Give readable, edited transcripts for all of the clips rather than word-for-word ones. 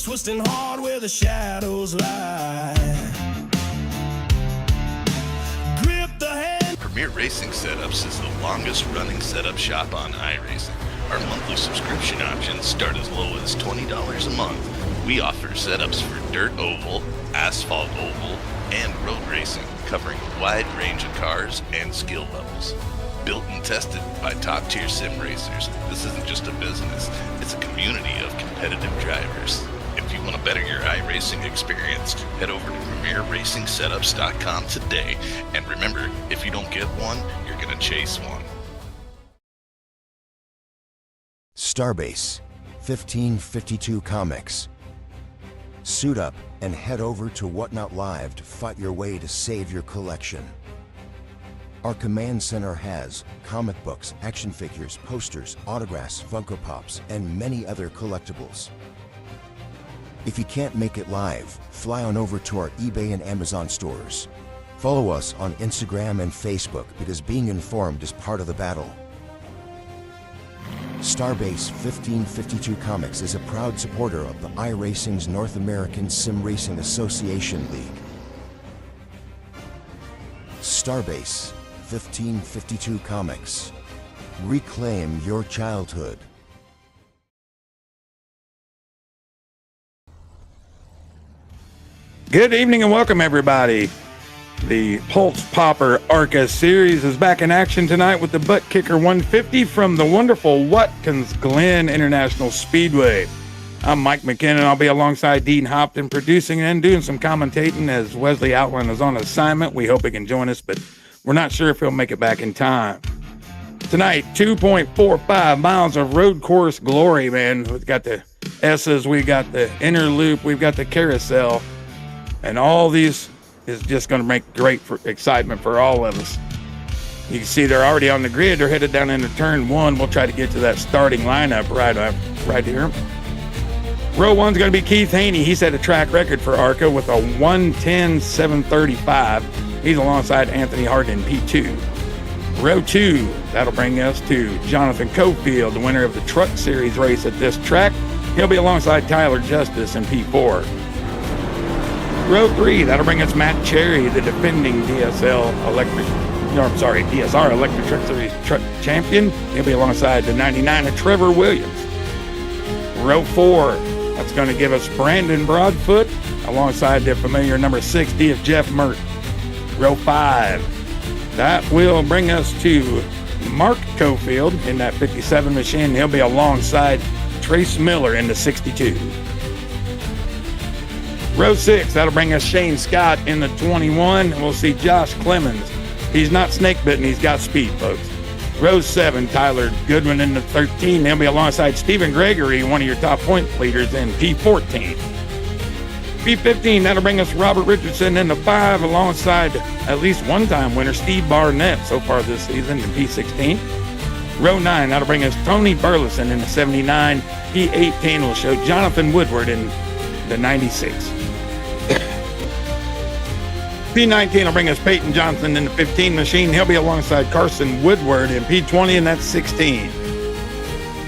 twisting hard where the shadows lie. Grip the hand. Premier Racing Setups is the longest running setup shop on iRacing. Our monthly subscription options start as low as $20 a month. We offer setups for dirt oval, asphalt oval, and road racing, covering a wide range of cars and skill levels. Built and tested by top-tier sim racers, this isn't just a business, it's a community of competitive drivers. If you want to better your iRacing experience, head over to PremierRacingSetups.com today. And remember, if you don't get one, you're going to chase one. Starbase 1552 Comics. Suit up and head over to Whatnot Live to fight your way to save your collection. Our command center has comic books, action figures, posters, autographs, Funko Pops, and many other collectibles. If you can't make it live, fly on over to our eBay and Amazon stores. Follow us on Instagram and Facebook because being informed is part of the battle. Starbase 1552 Comics is a proud supporter of the iRacing's North American Sim Racing Association League. Starbase 1552 Comics. Reclaim your childhood. Good evening and welcome, everybody. The Pultz Popper ARCA series is back in action tonight with the ButtKicker 150 from the wonderful Watkins Glen International Speedway. I'm Mike McKinnon. I'll be alongside Dean Hopton producing and doing some commentating as Wesley Outland is on assignment. We hope he can join us, but we're not sure if he'll make it back in time. Tonight, 2.45 miles of road course glory, man. We've got the S's, we got the inner loop, we've got the carousel, and all these is just going to make great excitement for all of us. You can see they're already on the grid. They're headed down into turn one. We'll try to get to that starting lineup right here. Row one's going to be Keith Haney. He set a track record for ARCA with a 1:10.735. He's alongside Anthony Hardin in P2. Row two, that'll bring us to Jonathan Cofield, the winner of the Truck Series race at this track. He'll be alongside Tyler Justice in P4. Row three, that'll bring us Matt Cherry, the defending DSR Electric Truck Series truck champion. He'll be alongside the 99 of Trevor Williams. Row four, that's going to give us Brandon Broadfoot alongside the familiar number 60 of Jeff Mert. Row five, that will bring us to Mark Cofield in that 57 machine. He'll be alongside Trace Miller in the 62. Row six, that'll bring us Shane Scott in the 21. We'll see Josh Clemens. He's not snake bitten, he's got speed, folks. Row seven, Tyler Goodwin in the 13. He'll be alongside Stephen Gregory, one of your top point leaders in P14. P15, that'll bring us Robert Richardson in the 5 alongside at least one-time winner Steve Barnett so far this season in P16. Row 9, that'll bring us Tony Burleson in the 79. P18 will show Jonathan Woodward in the 96. P19 will bring us Peyton Johnson in the 15 machine. He'll be alongside Carson Woodward in P20, and that's 16.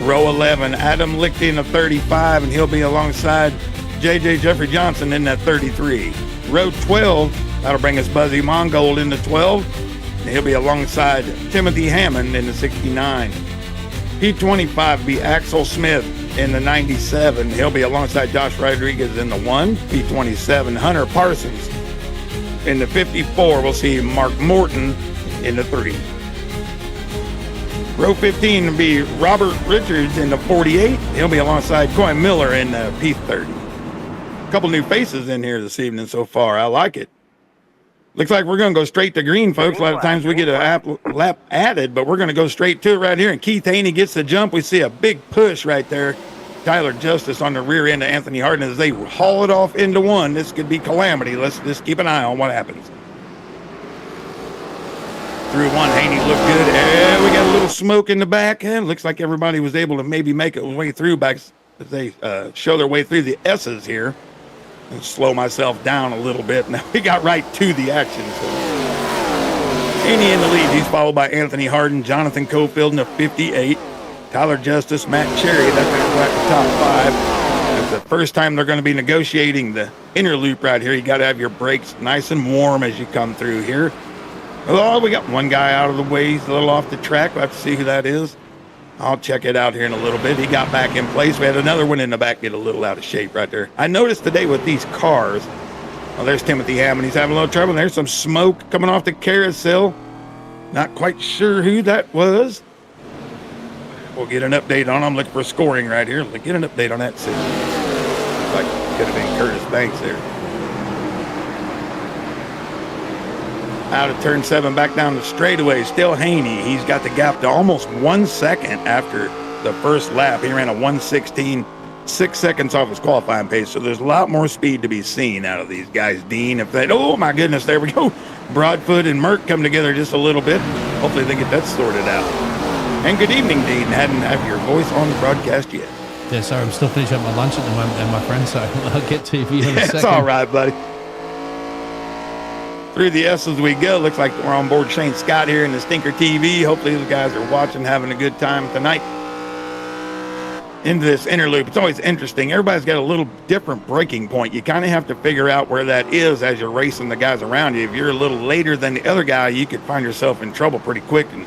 Row 11, Adam Lichty in the 35, and he'll be alongside J.J. Jeffrey Johnson in that 33. Row 12, that'll bring us Buzzy Mongold in the 12, and he'll be alongside Timothy Hammond in the 69. P25 will be Axel Smith in the 97. He'll be alongside Josh Rodriguez in the 1. P27, Hunter Parsons. In the 54, we'll see Mark Morton in the 3. Row 15 will be Robert Richards in the 48. He'll be alongside Coy Miller in the P30. A couple new faces in here this evening so far. I like it. Looks like we're going to go straight to green, folks. A lot of times we get a lap added, but we're going to go straight to it right here. And Keith Haney gets the jump. We see a big push right there. Tyler Justice on the rear end of Anthony Hardin as they haul it off into one. This could be calamity. Let's just keep an eye on what happens. Through one, Haney looked good. And we got a little smoke in the back. And looks like everybody was able to maybe make it way through back as they show their way through the S's here. And slow myself down a little bit. Now we got right to the action. So Haney in the lead. He's followed by Anthony Hardin, Jonathan Cofield in the 58. Tyler Justice, Matt Cherry, that's the top 5. And It's the first time they're going to be negotiating the inner loop right here. You got to have your brakes nice and warm as you come through here. Oh, we got one guy out of the way. He's a little off the track. We'll have to see who that is. I'll check it out here in a little bit. He got back in place. We had another one in the back get a little out of shape right there. I noticed today with these cars, well, there's Timothy Hammond. He's having a little trouble. There's some smoke coming off the carousel. Not quite sure who that was. We'll get an update on them. Look for scoring right here. Let's get an update on that. See. Looks like it could have been Curtis Banks there. Out of turn 7, back down the straightaway. Still Haney. He's got the gap to almost 1 second after the first lap. He ran a 1:16, 6 seconds off his qualifying pace. So there's a lot more speed to be seen out of these guys. Dean, if they, oh my goodness, there we go. Broadfoot and Merck come together just a little bit. Hopefully they get that sorted out. And good evening, Dean. Hadn't have your voice on the broadcast yet. Yeah, sorry, I'm still finishing up my lunch at the moment, and my friend, so I'll get to you in a second. It's all right, buddy. Through the S as we go. Looks like we're on board Shane Scott here in the Stinker TV. Hopefully the guys are watching, having a good time tonight. Into this inner loop. It's always interesting. Everybody's got a little different braking point. You kind of have to figure out where that is as you're racing the guys around you. If you're a little later than the other guy, you could find yourself in trouble pretty quick. And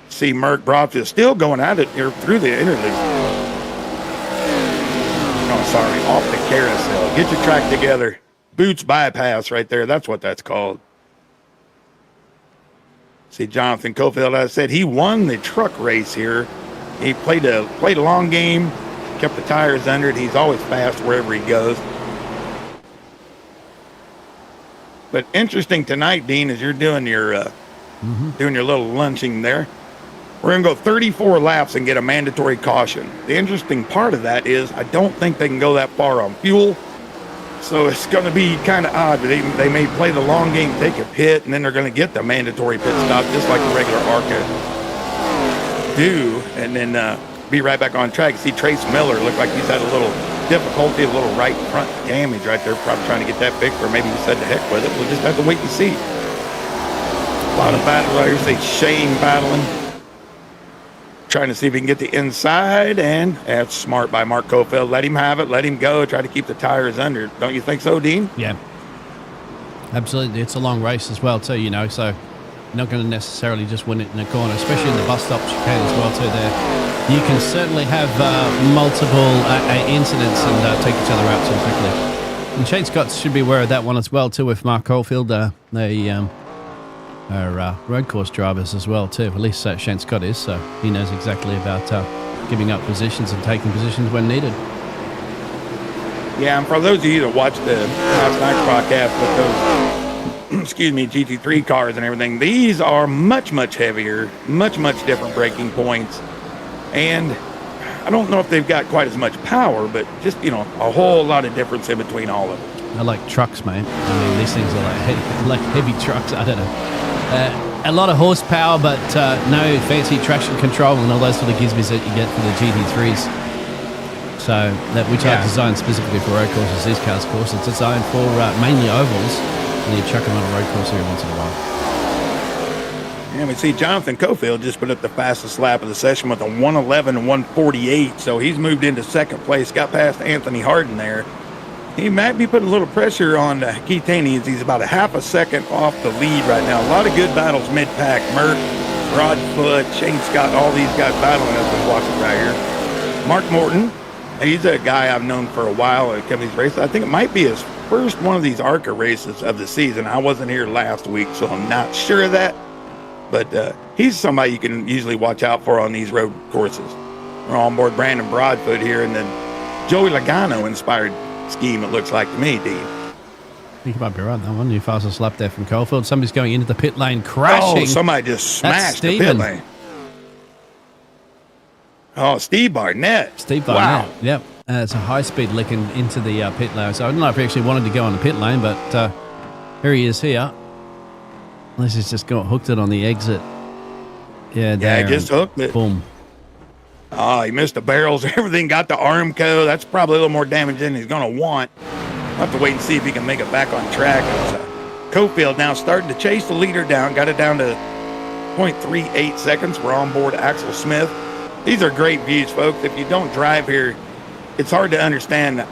see Merck Broadfield still going at it here through the inner loop. Oh, sorry, off the carousel. Get your track together. Boots bypass right there. That's what that's called. See Jonathan Cofield, as I said, he won the truck race here. He played a long game, kept the tires under it. He's always fast wherever he goes. But interesting tonight, Dean, as you're doing your little lunching there. We're going to go 34 laps and get a mandatory caution. The interesting part of that is I don't think they can go that far on fuel. So it's going to be kind of odd. They may play the long game, take a pit, and then they're going to get the mandatory pit stop just like the regular ARCA do, and then be right back on track. See Trace Miller looked like he's had a little difficulty, a little right front damage right there, probably trying to get that fixed, or maybe he said to heck with it. We'll just have to wait and see. A lot of battles out here. See Shane battling, trying to see if he can get the inside, and that's smart by Mark Cofield. Let him have it, let him go, try to keep the tires under. Don't you think so, Dean? Yeah, absolutely. It's a long race as well too, so you're not going to necessarily just win it in a corner, especially in the bus stops you can as well too there. You can certainly have multiple incidents and take each other out too quickly. And Shane Scott should be aware of that one as well too with Mark Cofield. They are road course drivers as well too. At least Shane Scott is, so he knows exactly about giving up positions and taking positions when needed. Yeah, and for those of you that watched the last night's broadcast with those GT3 cars and everything, these are much heavier, much different braking points, and I don't know if they've got quite as much power, but just a whole lot of difference in between all of them. They're like trucks, man. I mean, these things are like heavy trucks. I don't know. A lot of horsepower, but no fancy traction control and all those sort of gizmos that you get for the GT3s. So which are designed specifically for road courses. These cars, of course, it's designed for mainly ovals. And you chuck them on a road course here once in a while. Yeah, we see Jonathan Cofield just put up the fastest lap of the session with a 1:11 and 1:48. So he's moved into second place, got past Anthony Harden there. He might be putting a little pressure on Keith Haney as he's about a half a second off the lead right now. A lot of good battles mid-pack. Merck, Broadfoot, Shane Scott, all these guys battling as we're watching right here. Mark Morton, he's a guy I've known for a while at these races. I think it might be his first one of these ARCA races of the season. I wasn't here last week, so I'm not sure of that. But he's somebody you can usually watch out for on these road courses. We're on board Brandon Broadfoot here, and then Joey Logano inspired scheme, it looks like to me, Dean. I think you might be right on that one. Your fastest lap there from Cofield. Somebody's going into the pit lane, crashing. Oh, somebody just smashed the pit lane. Oh, Steve Barnett. Steve Barnett, wow. Yep. It's a high-speed licking into the pit lane. So I don't know if he actually wanted to go on the pit lane, but here he is here. Unless he's just got hooked it on the exit. Yeah, he just hooked it. Boom. Oh, he missed the barrels, everything, got the Armco. That's probably a little more damage than he's going to want. We'll have to wait and see if he can make it back on track. Cofield now starting to chase the leader down, got it down to 0.38 seconds. We're on board Axel Smith. These are great views, folks. If you don't drive here it's hard to understand.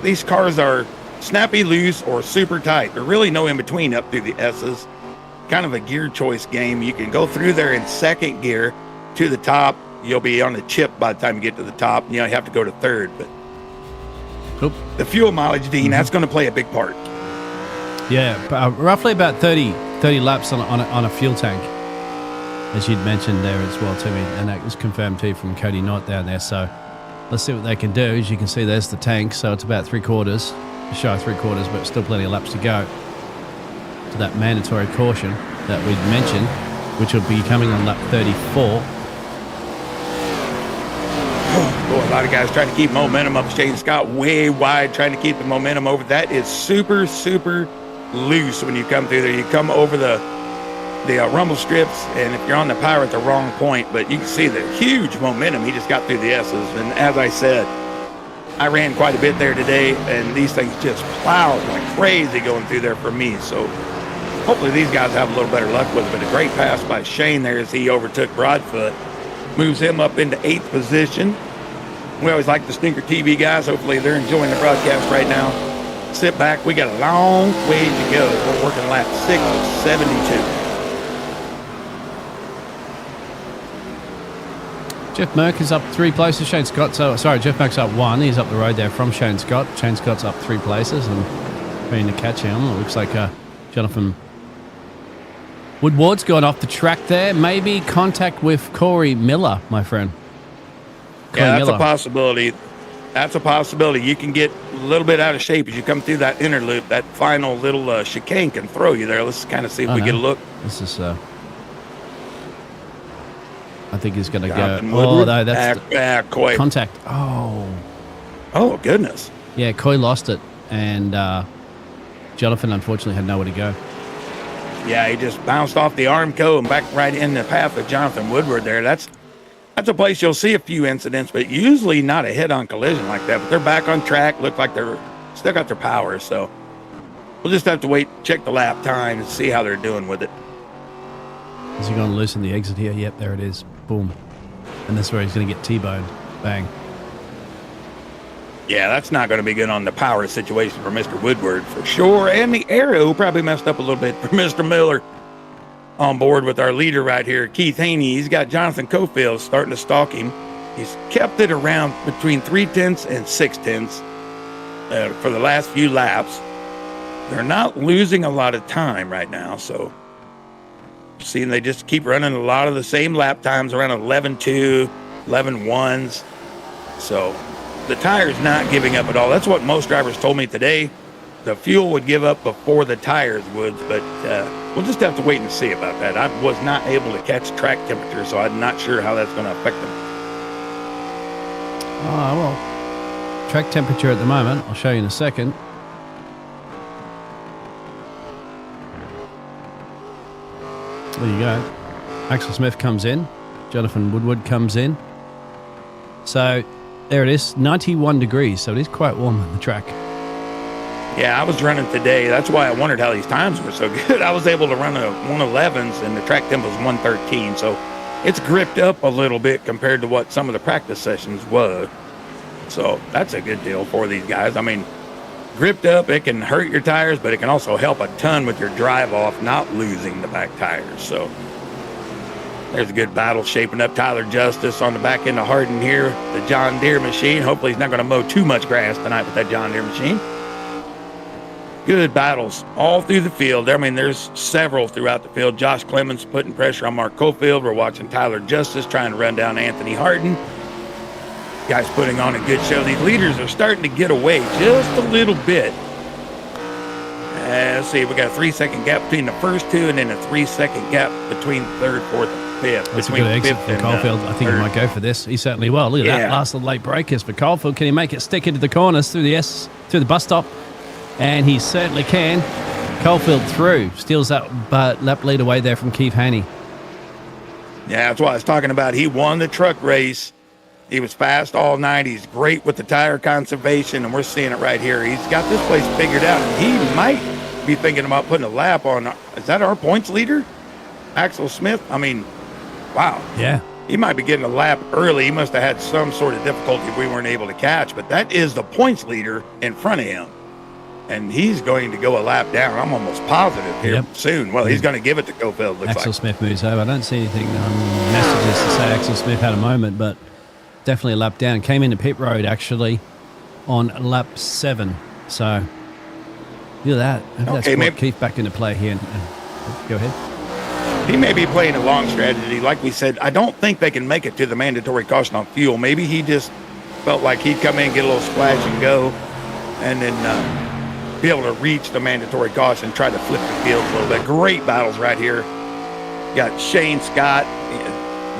These cars are snappy loose or super tight. There's really no in between up through the S's. Kind of a gear choice game. You can go through there in second gear to the top. You'll be on the chip by the time you get to the top. You have to go to third, but the fuel mileage, Dean, that's going to play a big part. Yeah, roughly about 30 laps on a fuel tank, as you'd mentioned there as well to me, and that was confirmed too from Cody Knight down there. So let's see what they can do. As you can see, there's the tank, so it's about 3/4, shy of 3/4, but still plenty of laps to go to that mandatory caution that we'd mentioned, which will be coming on lap 34. Boy, a lot of guys trying to keep momentum up. Shane Scott way wide, trying to keep the momentum over. That is super, super loose when you come through there. You come over the rumble strips, and if you're on the power at the wrong point, but you can see the huge momentum he just got through the S's. And as I said, I ran quite a bit there today, and these things just plowed like crazy going through there for me. So hopefully these guys have a little better luck with it. But a great pass by Shane there as he overtook Broadfoot. Moves him up into 8th position. We always like the Stinker TV guys. Hopefully they're enjoying the broadcast right now. Sit back. We got a long way to go. We're working lap 6 of 72. Jeff Merck is up 3 places. Shane Scott, Jeff Merck's up 1. He's up the road there from Shane Scott. Shane Scott's up 3 places and trying to catch him. It looks like Jonathan Woodward's gone off the track there. Maybe contact with Corey Miller, my friend. That's a possibility. That's a possibility. You can get a little bit out of shape as you come through that inner loop. That final little chicane can throw you there. Let's kind of see if we get a look. This is... I think he's going to go... Oh, no, that's... Coy. Contact. Oh, goodness. Yeah, Coy lost it, and Jonathan unfortunately had nowhere to go. Yeah, he just bounced off the Armco and back right in the path of Jonathan Woodward there. That's a place you'll see a few incidents, but usually not a head-on collision like that. But they're back on track. Look like they're still got their power. So we'll just have to wait, check the lap time, and see how they're doing with it. Is he going to loosen the exit here? Yep, there it is. Boom. And that's where he's going to get T-boned. Bang. Yeah, that's not going to be good on the power situation for Mr. Woodward for sure. And the aero probably messed up a little bit for Mr. Miller on board with our leader right here, Keith Haney. He's got Jonathan Cofield starting to stalk him. He's kept it around between 3/10 and 6/10 for the last few laps. They're not losing a lot of time right now, so seeing they just keep running a lot of the same lap times around 11.2, 11.1s. So the tire's not giving up at all. That's what most drivers told me today. The fuel would give up before the tires would, but we'll just have to wait and see about that. I was not able to catch track temperature, so I'm not sure how that's going to affect them. Oh, well, track temperature at the moment, I'll show you in a second. There you go. Axel Smith comes in. Jonathan Woodward comes in. So there it is, 91 degrees, so it is quite warm on the track. Yeah, I was running today. That's why I wondered how these times were so good. I was able to run a 111s, and the track tempo was 113, so it's gripped up a little bit compared to what some of the practice sessions were. So that's a good deal for these guys. I mean, gripped up, it can hurt your tires, but it can also help a ton with your drive off, not losing the back tires. So there's a good battle shaping up. Tyler Justice on the back end of Hardin here, the John Deere machine. Hopefully he's not going to mow too much grass tonight with that John Deere machine. Good battles all through the field. I mean, there's several throughout the field. Josh Clemens putting pressure on Mark Cofield. We're watching Tyler Justice trying to run down Anthony Hardin. Guys putting on a good show. These leaders are starting to get away just a little bit. Let's see, we got a 3-second gap between the first two, and then a 3-second gap between third, fourth, and fifth. That's a good exit for Caulfield. I think he might go for this. He certainly will. Look at that last little late breakers for Caulfield. Can he make it stick into the corners through the bus stop? And he certainly can. Caulfield through. Steals that lap lead away there from Keith Haney. Yeah, that's what I was talking about. He won the truck race. He was fast all night. He's great with the tire conservation, and we're seeing it right here. He's got this place figured out. He might be thinking about putting a lap on. Is that our points leader? Axel Smith? I mean, wow. Yeah. he might be getting a lap early. He must have had some sort of difficulty we weren't able to catch, but that is the points leader in front of him. And he's going to go a lap down. I'm almost positive here soon. Well, he's going to give it to Cofield, looks Axel like. Smith moves over. I don't see anything messages to say Axel Smith had a moment, but definitely a lap down. Came into pit road, actually, on lap 7. So, look at that. That's brought Keith back into play here. Go ahead. He may be playing a long strategy. Like we said, I don't think they can make it to the mandatory caution on fuel. Maybe he just felt like he'd come in, get a little splash and go, and then be able to reach the mandatory caution and try to flip the field a little bit. Great battles right here. Got Shane Scott.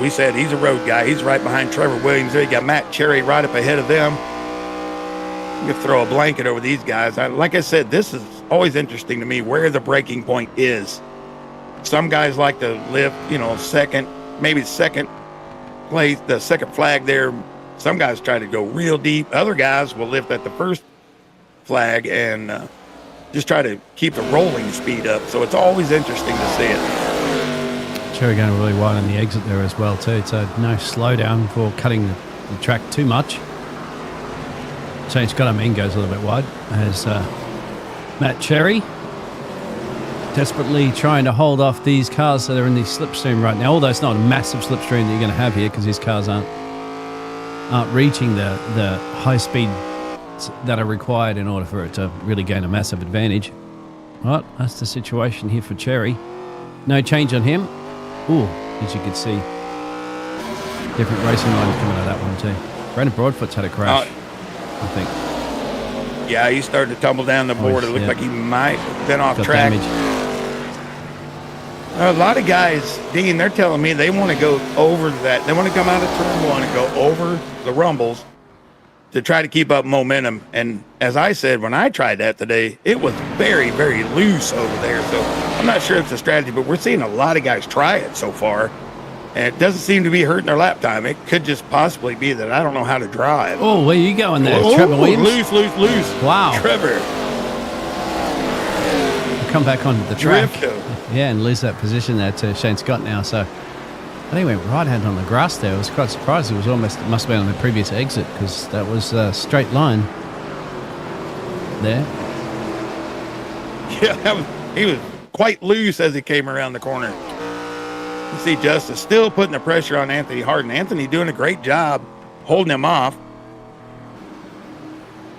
We said he's a road guy. He's right behind Trevor Williams there. You got Matt Cherry right up ahead of them. You can throw a blanket over these guys. Like I said, this is always interesting to me where the breaking point is. Some guys like to lift, second, maybe second place, the second flag there. Some guys try to go real deep. Other guys will lift at the first flag and just try to keep the rolling speed up. So it's always interesting to see it. Cherry going really wide on the exit there as well too. So no slowdown for cutting the track too much. Shane Scott, goes a little bit wide as Matt Cherry desperately trying to hold off these cars that are in the slipstream right now. Although it's not a massive slipstream that you're going to have here because these cars aren't reaching the high speed that are required in order for it to really gain a massive advantage. Well, that's the situation here for Cherry. No change on him. Ooh, as you can see, different racing line coming out of that one too. Brandon Broadfoot's had a crash, I think. Yeah, he started to tumble down the board. It looked like he might have been off track. Damage. A lot of guys, Dean, they're telling me they want to go over that. They want to come out of turn 1 and go over the rumbles to try to keep up momentum. And as I said, when I tried that today, it was very, very loose over there. So I'm not sure it's a strategy, but we're seeing a lot of guys try it so far. And it doesn't seem to be hurting their lap time. It could just possibly be that I don't know how to drive. Oh, where are you going there? Oh, Trevor Williams? Loose. Wow. Trevor. Come back onto the track. Drift. Yeah, and lose that position there to Shane Scott now. So I think he went right hand on the grass there. I was quite surprised. It must have been on the previous exit because that was a straight line there. Yeah, he was quite loose as he came around the corner. You see Justice still putting the pressure on Anthony Harden. Anthony doing a great job holding him off.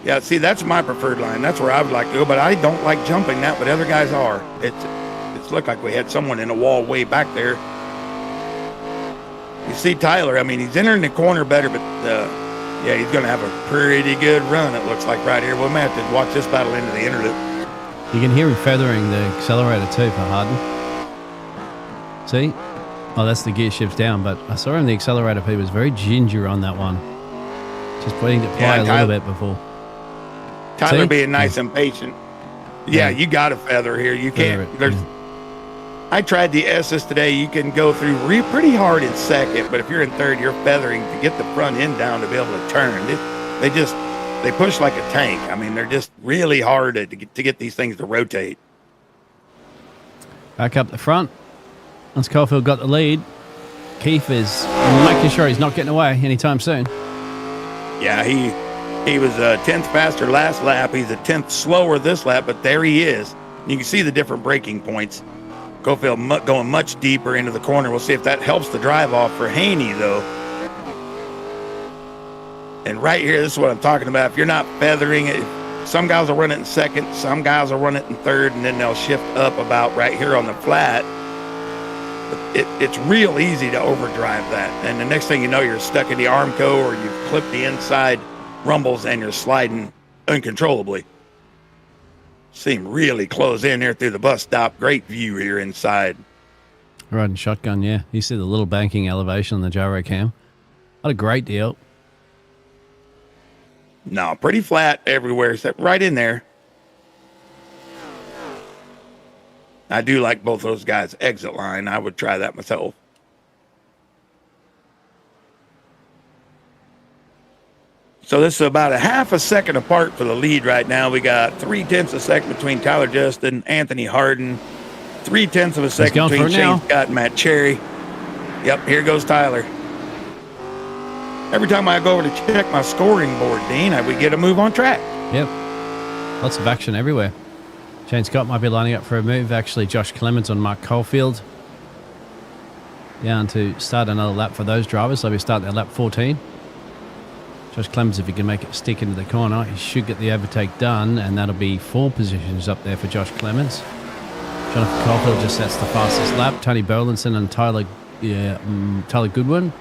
Yeah, see, that's my preferred line. That's where I would like to go, but I don't like jumping that, but other guys are. It's looked like we had someone in a wall way back there. You see Tyler, he's entering the corner better, but yeah, he's going to have a pretty good run, it looks like, right here. We may have to watch this battle into the interlude. You can hear him feathering the accelerator too for Harden. See? Oh, that's the gear shifts down, but I saw him the accelerator. He was very ginger on that one. Just putting it play a little bit before. Tyler being nice and patient. Yeah, you got to feather here. You can't. I tried the S's today. You can go through pretty hard in second, but if you're in third, you're feathering to get the front end down to be able to turn. They push like a tank. They're just really hard to get these things to rotate. Back up the front. Once Caulfield got the lead, Keith is making sure he's not getting away anytime soon. Yeah, he was a 10th faster last lap. He's a 10th slower this lap, but there he is. You can see the different braking points. Caulfield going much deeper into the corner. We'll see if that helps the drive off for Haney, though. And right here, this is what I'm talking about. If you're not feathering it, some guys will run it in second, some guys will run it in third, and then they'll shift up about right here on the flat. It's real easy to overdrive that. And the next thing you know, you're stuck in the Armco or you've clipped the inside rumbles and you're sliding uncontrollably. See him really close in here through the bus stop. Great view here inside. Riding shotgun, yeah. You see the little banking elevation on the gyro cam. What a great deal. No, pretty flat everywhere, except right in there. I do like both those guys' exit line. I would try that myself. So this is about a half a second apart for the lead right now. We got 0.3 of a second between Tyler Justin, Anthony Harden. 0.3 of a second between Shane Scott and Matt Cherry. Yep, here goes Tyler. every time I go over to check my scoring board, Dean, we get a move on track. Yep. Lots of action everywhere. Shane Scott might be lining up for a move. Actually, Josh Clemens on Mark Caulfield. Down to start another lap for those drivers. They'll be starting at lap 14. Josh Clemens, if he can make it stick into the corner, he should get the overtake done, and that'll be 4 positions up there for Josh Clemens. Jonathan Caulfield just sets the fastest lap. Tony Burlinson and Tyler Goodwin.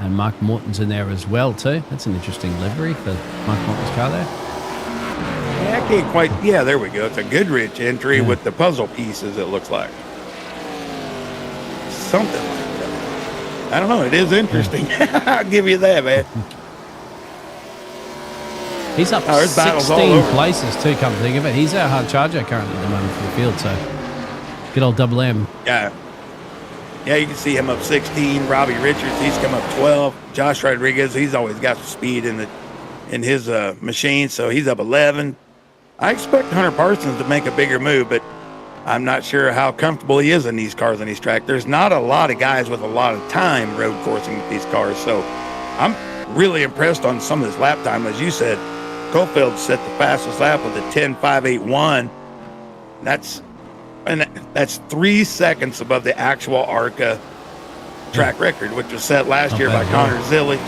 And Mark Morton's in there as well, too. That's an interesting livery for Mark Morton's car there. Yeah, I can't quite... Yeah, there we go. It's a Goodrich entry with the puzzle pieces, it looks like. Something like that. I don't know. It is interesting. I'll give you that, man. He's up 16 places, too, come to think of it. He's our hard charger currently at the moment for the field, so good old Double M. Yeah. Yeah, you can see him up 16. Robbie Richards, he's come up 12. Josh Rodriguez, he's always got some speed in his machine, so he's up 11. I expect Hunter Parsons to make a bigger move, but I'm not sure how comfortable he is in these cars on these tracks. There's not a lot of guys with a lot of time road coursing with these cars, so I'm really impressed on some of this lap time. As you said, Caulfield set the fastest lap with a 10.581. That's 3 seconds above the actual ARCA track record, which was set last year by Connor Zillich.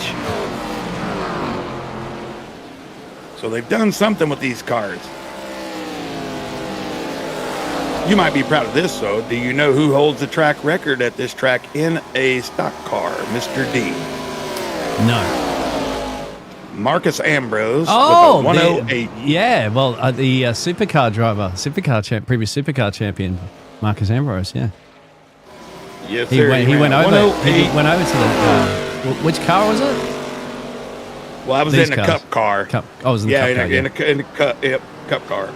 So they've done something with these cars. You might be proud of this, though. Do you know who holds the track record at this track in a stock car, Mr. D? No. Marcus Ambrose with a 108. The supercar driver, previous supercar champion, Marcus Ambrose, yeah. Yes, he sir. Went over to the, which car was it? Well, I was in a cup car. I was in the cup car. In a cup car.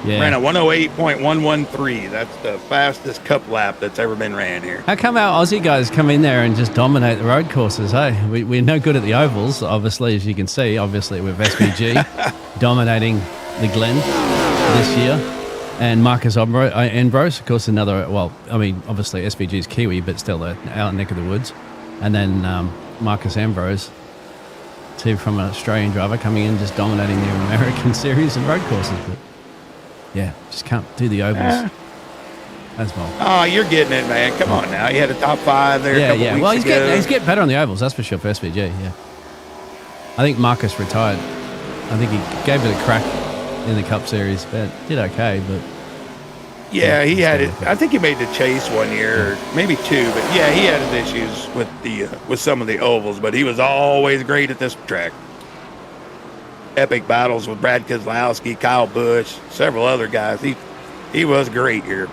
Yeah. Ran a 108.113. That's the fastest cup lap that's ever been ran here. How come our Aussie guys come in there and just dominate the road courses, hey? We're no good at the ovals, obviously, as you can see. Obviously, with SVG dominating the Glen this year. And Marcus Ambrose, of course, another, obviously SVG's Kiwi, but still out neck of the woods. And then Marcus Ambrose, too, from an Australian driver coming in, just dominating the American series and road courses. But yeah, just can't do the ovals as well. Oh, you're getting it, man. Come on now. He had a top 5 there a couple weeks Well, ago. he's getting better on the ovals, that's for sure, for SVG, yeah. I think Marcus retired. I think he gave it a crack in the Cup Series, but did okay, but... Yeah, he had it. I think he made the chase one year, or maybe 2, but yeah, he had his issues with some of the ovals, but he was always great at this track. Epic battles with Brad Keselowski, Kyle Busch, several other guys. He was great here.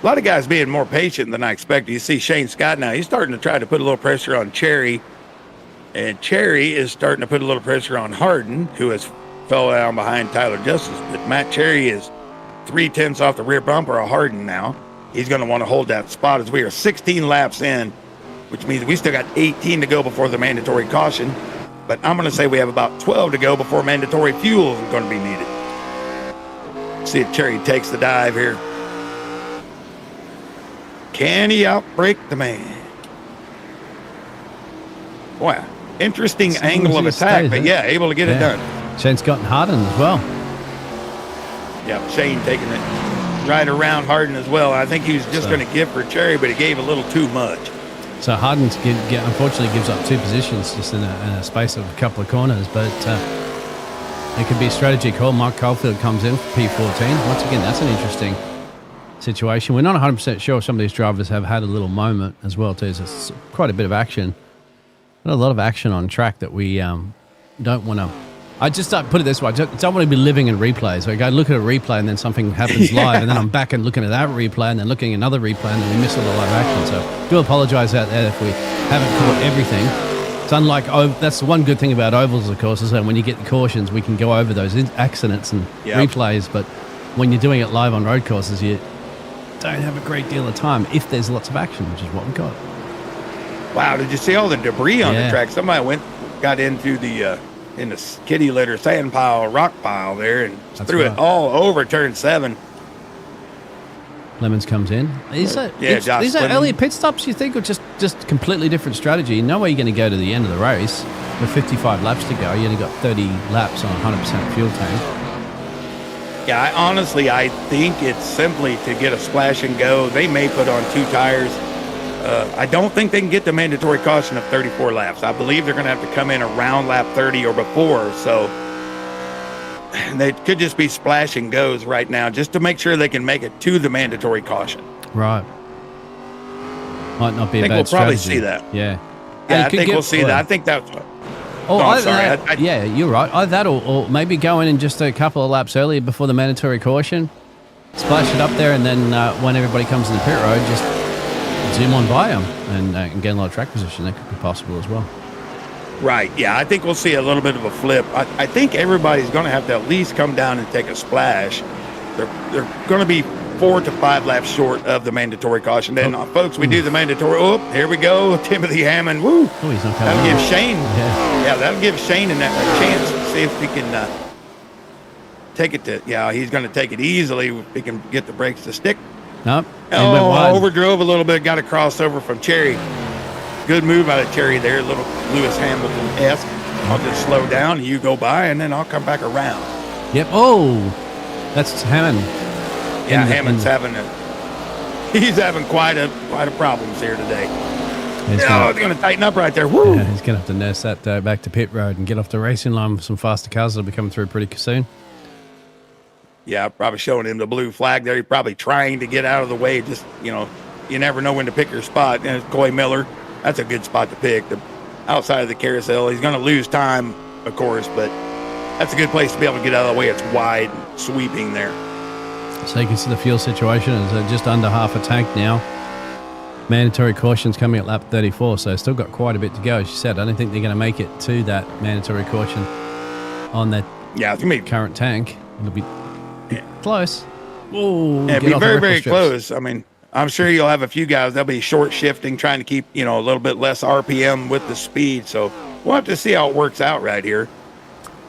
A lot of guys being more patient than I expected. You see Shane Scott now, he's starting to try to put a little pressure on Cherry, and Cherry is starting to put a little pressure on Harden, who has fell down behind Tyler Justice. But Matt Cherry is 3/10 off the rear bumper of Harden now. He's going to want to hold that spot as we are 16 laps in, which means we still got 18 to go before the mandatory caution. But I'm going to say we have about 12 to go before mandatory fuel is going to be needed. See if Cherry takes the dive here. Can he outbrake the man? Boy, interesting angle of attack, but yeah, able to get it done. Shane Scott and Harden as well. Yeah, Shane taking it right around Harden as well. I think he was just going to give for Cherry, but he gave a little too much. So Harden unfortunately gives up 2 positions just in a space of a couple of corners, but it could be a strategy call. Mark Caulfield comes in for P14. Once again, that's an interesting situation. We're not 100% sure if some of these drivers have had a little moment as well, too. So it's quite a bit of action. A lot of action on track that we don't want to... I just put it this way. I don't want to be living in replays. I go look at a replay and then something happens live, and then I'm back and looking at that replay and then looking at another replay and then we miss all the live action. So do apologize out there if we haven't caught everything. It's unlike, that's the one good thing about ovals, of course, is that when you get the cautions, we can go over those accidents and replays. But when you're doing it live on road courses, you don't have a great deal of time if there's lots of action, which is what we got. Wow, did you see all the debris on the track? Somebody got into the in the kitty litter sand pile, rock pile there, and threw it all over turn 7. Lemons comes in. These are early pit stops, you think, or just completely different strategy? No way you're going to go to the end of the race with 55 laps to go. You only got 30 laps on 100% fuel tank. Yeah, I think it's simply to get a splash and go. They may put on 2 tires. I don't think they can get the mandatory caution of 34 laps. I believe they're going to have to come in around lap 30 or before. So they could just be splash and goes right now just to make sure they can make it to the mandatory caution. Right. Might not be a bad strategy. I think we'll probably see that. Yeah. Yeah, I think we'll see that. I think that's what. Yeah, you're right. Either that or maybe go in just a couple of laps earlier before the mandatory caution, splash it up there, and then when everybody comes in the pit road, just zoom on by them and get a lot of track position. That could be possible as well. Right, yeah, I think we'll see a little bit of a flip. I think everybody's going to have to at least come down and take a splash. They're going to be 4 to 5 laps short of the mandatory caution. Then, folks, we do the mandatory. Oh, here we go, Timothy Hammond. Woo! Oh, he's not coming. That'll give Shane. Yeah, that'll give Shane a chance to see if he can take it to. Yeah, he's going to take it easily if he can get the brakes to stick. Nope. Overdrove a little bit. Got a crossover from Cherry. Good move out of Cherry there, little Lewis Hamilton-esque. I'll just slow down, you go by, and then I'll come back around. Yep. Oh, that's Hammond. Yeah, Hammond's he's having quite a problems here today. He's going to tighten up right there. Woo! Yeah, he's going to have to nurse that back to pit road and get off the racing line with some faster cars that'll be coming through pretty soon. Yeah, probably showing him the blue flag there. He's probably trying to get out of the way. Just, you never know when to pick your spot. And Coy Miller, that's a good spot to pick. The outside of the carousel, he's going to lose time, of course, but that's a good place to be able to get out of the way. It's wide, sweeping there. So you can see the fuel situation is just under half a tank now. Mandatory caution's coming at lap 34, so still got quite a bit to go. As you said, I don't think they're going to make it to that mandatory caution on that current tank. It'll be close. Oh, yeah, it'll be very, very close. I mean, I'm sure you'll have a few guys. They'll be short shifting, trying to keep, a little bit less RPM with the speed. So we'll have to see how it works out right here.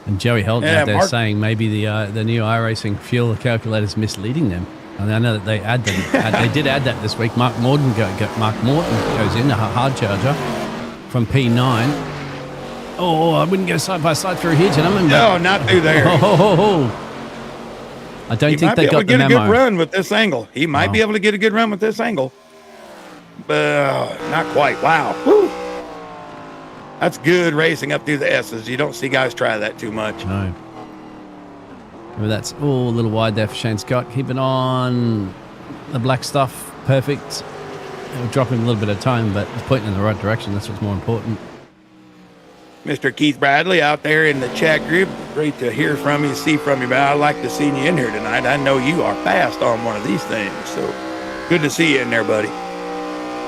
And Joey Helton out there saying maybe the new iRacing fuel calculator is misleading them. And I know that they they did add that this week. Mark Morton goes in, a hard charger from P9. Oh, I wouldn't go side by side through here, gentlemen. No, not through there. I don't think they got the memo. He might be able to get a good run with this angle. He might be able to get a good run with this angle. But not quite. Wow. Woo. That's good racing up through the S's. You don't see guys try that too much. No. Remember, that's a little wide there for Shane Scott. Keeping on the black stuff. Perfect. It'll drop him a little bit of time, but it's pointing in the right direction. That's what's more important. Mr. Keith Bradley out there in the chat group. Great to hear from you, see from you, but I'd like to see you in here tonight. I know you are fast on one of these things, so good to see you in there, buddy.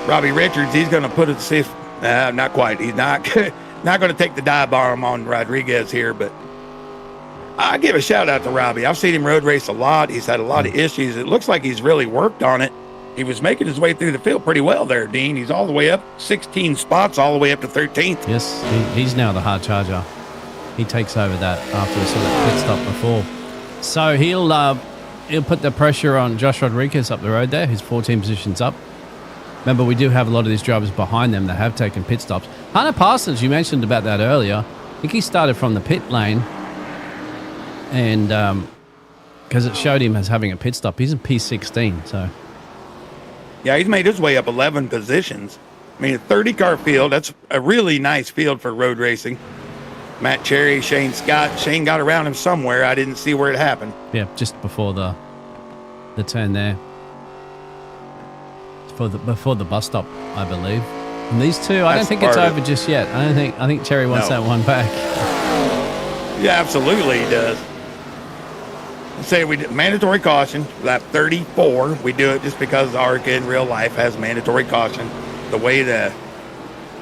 Robbie Richards, he's going to put it, see if, not quite. He's not going to take the dive bomb on Rodriguez here, but I give a shout out to Robbie. I've seen him road race a lot. He's had a lot of issues. It looks like he's really worked on it. He was making his way through the field pretty well there, Dean. He's all the way up 16 spots, all the way up to 13th. Yes, he's now the hard charger. He takes over that after the sort of pit stop before. So he'll put the pressure on Josh Rodriguez up the road there. He's 14 positions up. Remember, we do have a lot of these drivers behind them that have taken pit stops. Hunter Parsons, you mentioned about that earlier. I think he started from the pit lane, and because it showed him as having a pit stop. He's in P16, so... Yeah, he's made his way up 11 positions. I mean, a 30-car field, that's a really nice field for road racing. Matt Cherry, Shane Scott. Shane got around him somewhere. I didn't see where it happened. Yeah, just before the turn there. Before the bus stop, I believe. And these two, I don't think it's over just yet. I think Cherry wants that one back. Yeah, absolutely he does. Say we did mandatory caution, lap 34. We do it just because ARCA in real life has mandatory caution. The way the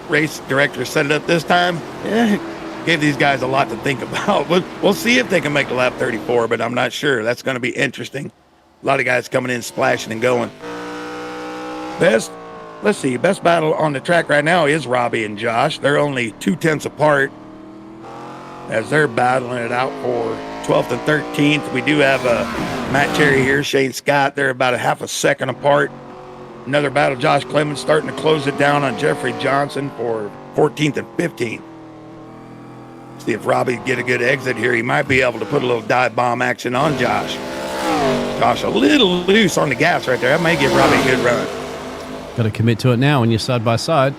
race director set it up this time, gave these guys a lot to think about. We'll see if they can make the lap 34, but I'm not sure. That's going to be interesting. A lot of guys coming in, splashing and going. Best battle on the track right now is Robbie and Josh. They're only 0.2 apart. as they're battling it out for 12th and 13th. We do have Matt Cherry here, Shane Scott. They're about a half a second apart. Another battle, Josh Clemens starting to close it down on Jeffrey Johnson for 14th and 15th. See if Robbie can get a good exit here. He might be able to put a little dive bomb action on Josh. Josh a little loose on the gas right there. That may give Robbie a good run. Got to commit to it now when you're side by side.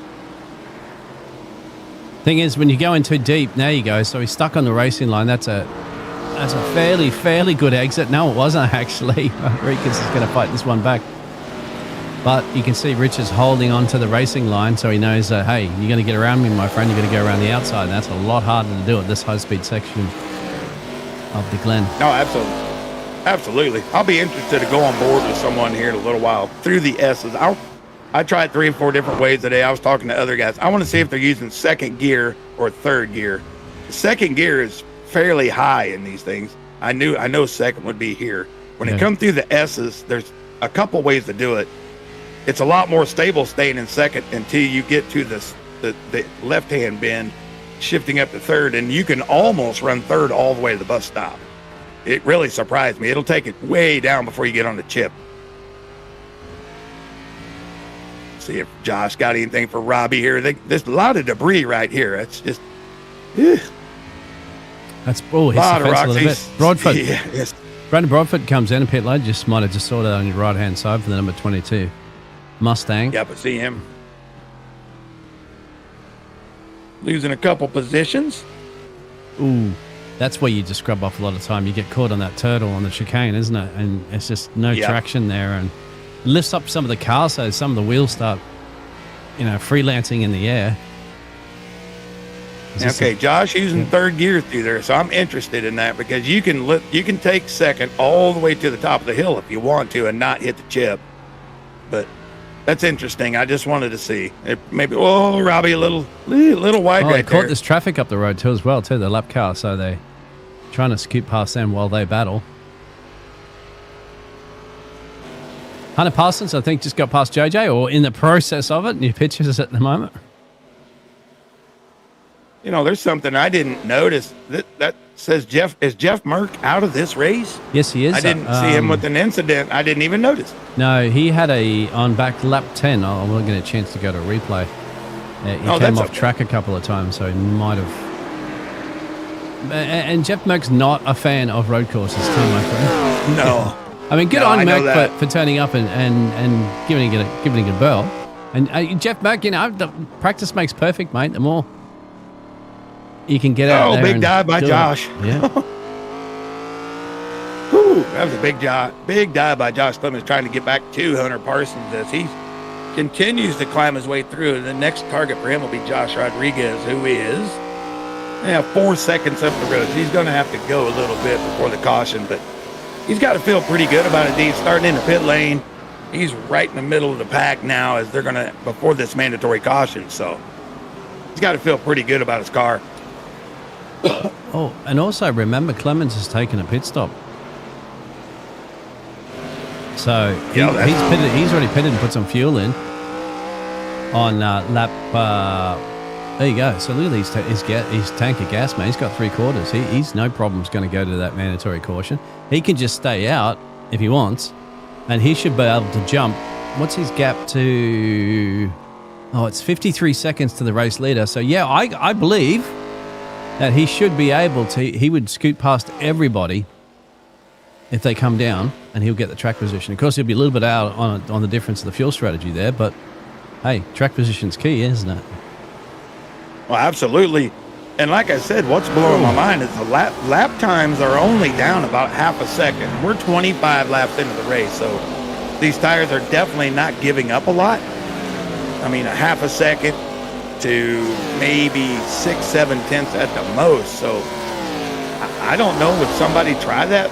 Thing is, when you go in too deep, there you go. So he's stuck on the racing line. That's a fairly good exit. No, it wasn't actually. Rikas is going to fight this one back. But you can see Richard's holding on to the racing line, so he knows that, hey, you're going to get around me, my friend. You're going to go around the outside. And that's a lot harder to do at this high-speed section of the Glen. No, absolutely. Absolutely. I'll be interested to go on board with someone here in a little while through the S's. I tried 3 or 4 different ways today. I was talking to other guys. I want to see if they're using second gear or third gear. The second gear is fairly high in these things. I know second would be here. When it comes through the S's, there's a couple ways to do it. It's a lot more stable staying in second until you get to the left-hand bend, shifting up to third, and you can almost run third all the way to the bus stop. It really surprised me. It'll take it way down before you get on the chip. See if Josh got anything for Robbie here. There's a lot of debris right here. It's just, That's a lot of rocks. A little bit. Broadfoot. Yeah, yes. Brandon Broadfoot comes in a pit lane. Just might have just saw that on your right-hand side for the number 22 Mustang. Yep, I see him losing a couple positions. Ooh, that's where you just scrub off a lot of time. You get caught on that turtle on the chicane, isn't it? And it's just no traction there, and lifts up some of the cars, so some of the wheels start, freelancing in the air. Okay, Josh using third gear through there, so I'm interested in that because you can take second all the way to the top of the hill if you want to and not hit the chip. But that's interesting. I just wanted to see. Maybe, Robbie, a little wide right there. They caught this traffic up the road too, as well, too, the lap car, so they're trying to scoot past them while they battle. Hunter Parsons, I think, just got past JJ, or in the process of it. New pictures at the moment. There's something I didn't notice. That says Is Jeff Merck out of this race? Yes, he is. I didn't see him with an incident. I didn't even notice. No, he had on back lap 10. I wasn't getting a chance to go to a replay. He came off track a couple of times, so he might have. And Jeff Merck's not a fan of road courses, too, my friend. No. I mean, good on Merck for turning up and giving it a good bell. And Jeff Merck, the practice makes perfect, mate. The more you can get out there. Big dive by Josh. Yeah. Whew, that was a big dive by Josh Clemens trying to get back to Hunter Parsons as he continues to climb his way through. The next target for him will be Josh Rodriguez, who is 4 seconds up the road. So he's going to have to go a little bit before the caution, but he's got to feel pretty good about it. He's starting in the pit lane. He's right in the middle of the pack now as they're going to, before this mandatory caution. So he's got to feel pretty good about his car. Oh, and also remember, Clemens has taken a pit stop. So he's already pitted and put some fuel in on lap. There you go. So look at his tank of gas, man. He's got 3/4. He's no problems going to go to that mandatory caution. He can just stay out if he wants, and he should be able to jump. What's his gap to? Oh, it's 53 seconds to the race leader. So yeah, I believe that he should be able to. He would scoot past everybody if they come down, and he'll get the track position. Of course, he'll be a little bit out on the difference of the fuel strategy there, but hey, track position's key, isn't it? Well, absolutely. And like I said, what's blowing my mind is the lap times are only down about half a second. We're 25 laps into the race, so these tires are definitely not giving up a lot. I mean, a half a second to maybe 6, 7 tenths at the most. So I don't know, would somebody try that,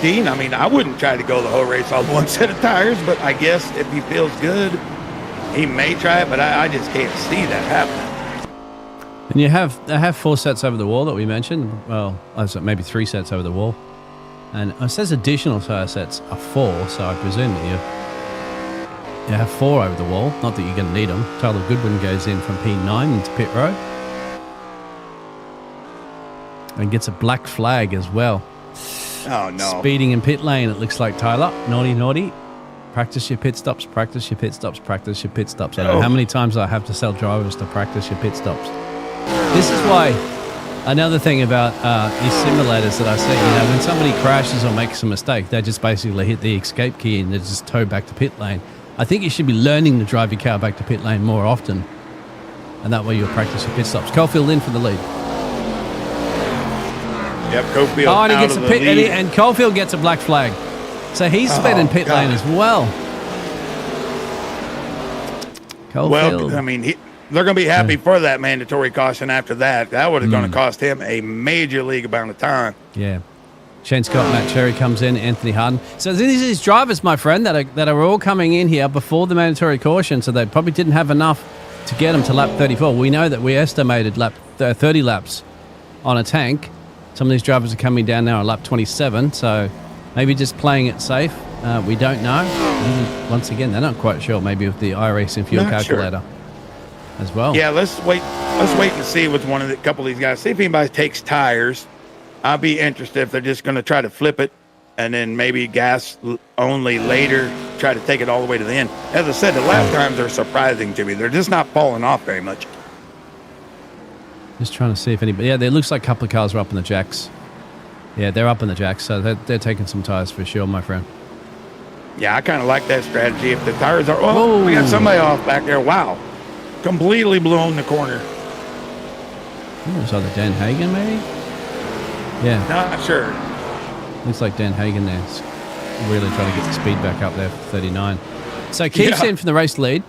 Dean? I mean, I wouldn't try to go the whole race on one set of tires, but I guess if he feels good, he may try it, but I just can't see that happening. And they have 4 sets over the wall that we mentioned. Well, maybe 3 sets over the wall. And it says additional tire sets are 4, so I presume that you have 4 over the wall. Not that you're going to need them. Tyler Goodwin goes in from P9 into pit road. And gets a black flag as well. Oh, no. Speeding in pit lane, it looks like, Tyler. Naughty, naughty. Practice your pit stops, practice your pit stops, practice your pit stops. I don't know how many times I have to tell drivers to practice your pit stops. This is why, another thing about these simulators that I say, when somebody crashes or makes a mistake, they just basically hit the escape key and they just tow back to pit lane. I think you should be learning to drive your car back to pit lane more often. And that way you'll practice your pit stops. Caulfield in for the lead. Yep, Caulfield and he out gets of a the pit, lead. and Caulfield gets a black flag. So he's sped in pit lane as well. Caulfield. Well, I mean, they're going to be happy for that mandatory caution after that. That would have going to cost him a major league amount of time. Yeah. Shane Scott, Matt Cherry comes in, Anthony Harden. So these are these drivers, my friend, that are all coming in here before the mandatory caution, so they probably didn't have enough to get them to lap 34. We know that we estimated 30 laps on a tank. Some of these drivers are coming down now on lap 27, so maybe just playing it safe. We don't know. Maybe, once again, they're not quite sure. Maybe with the iRacing fuel calculator as well. Yeah, let's wait and see with a couple of these guys. See if anybody takes tires. I'll be interested if they're just going to try to flip it and then maybe gas only later, try to take it all the way to the end. As I said, the lap times are surprising to me. They're just not falling off very much. Just trying to see if anybody... Yeah, there looks like a couple of cars are up in the jacks. Yeah, they're up in the jacks, so they're taking some tires for sure, my friend. Yeah, I kind of like that strategy. If the tires are... Oh, we got somebody off back there. Wow. Completely blown the corner. It was either Dan Hagen, maybe? Yeah. Not sure. Looks like Dan Hagen there's really trying to get the speed back up there for 39. So keeps in for the race lead.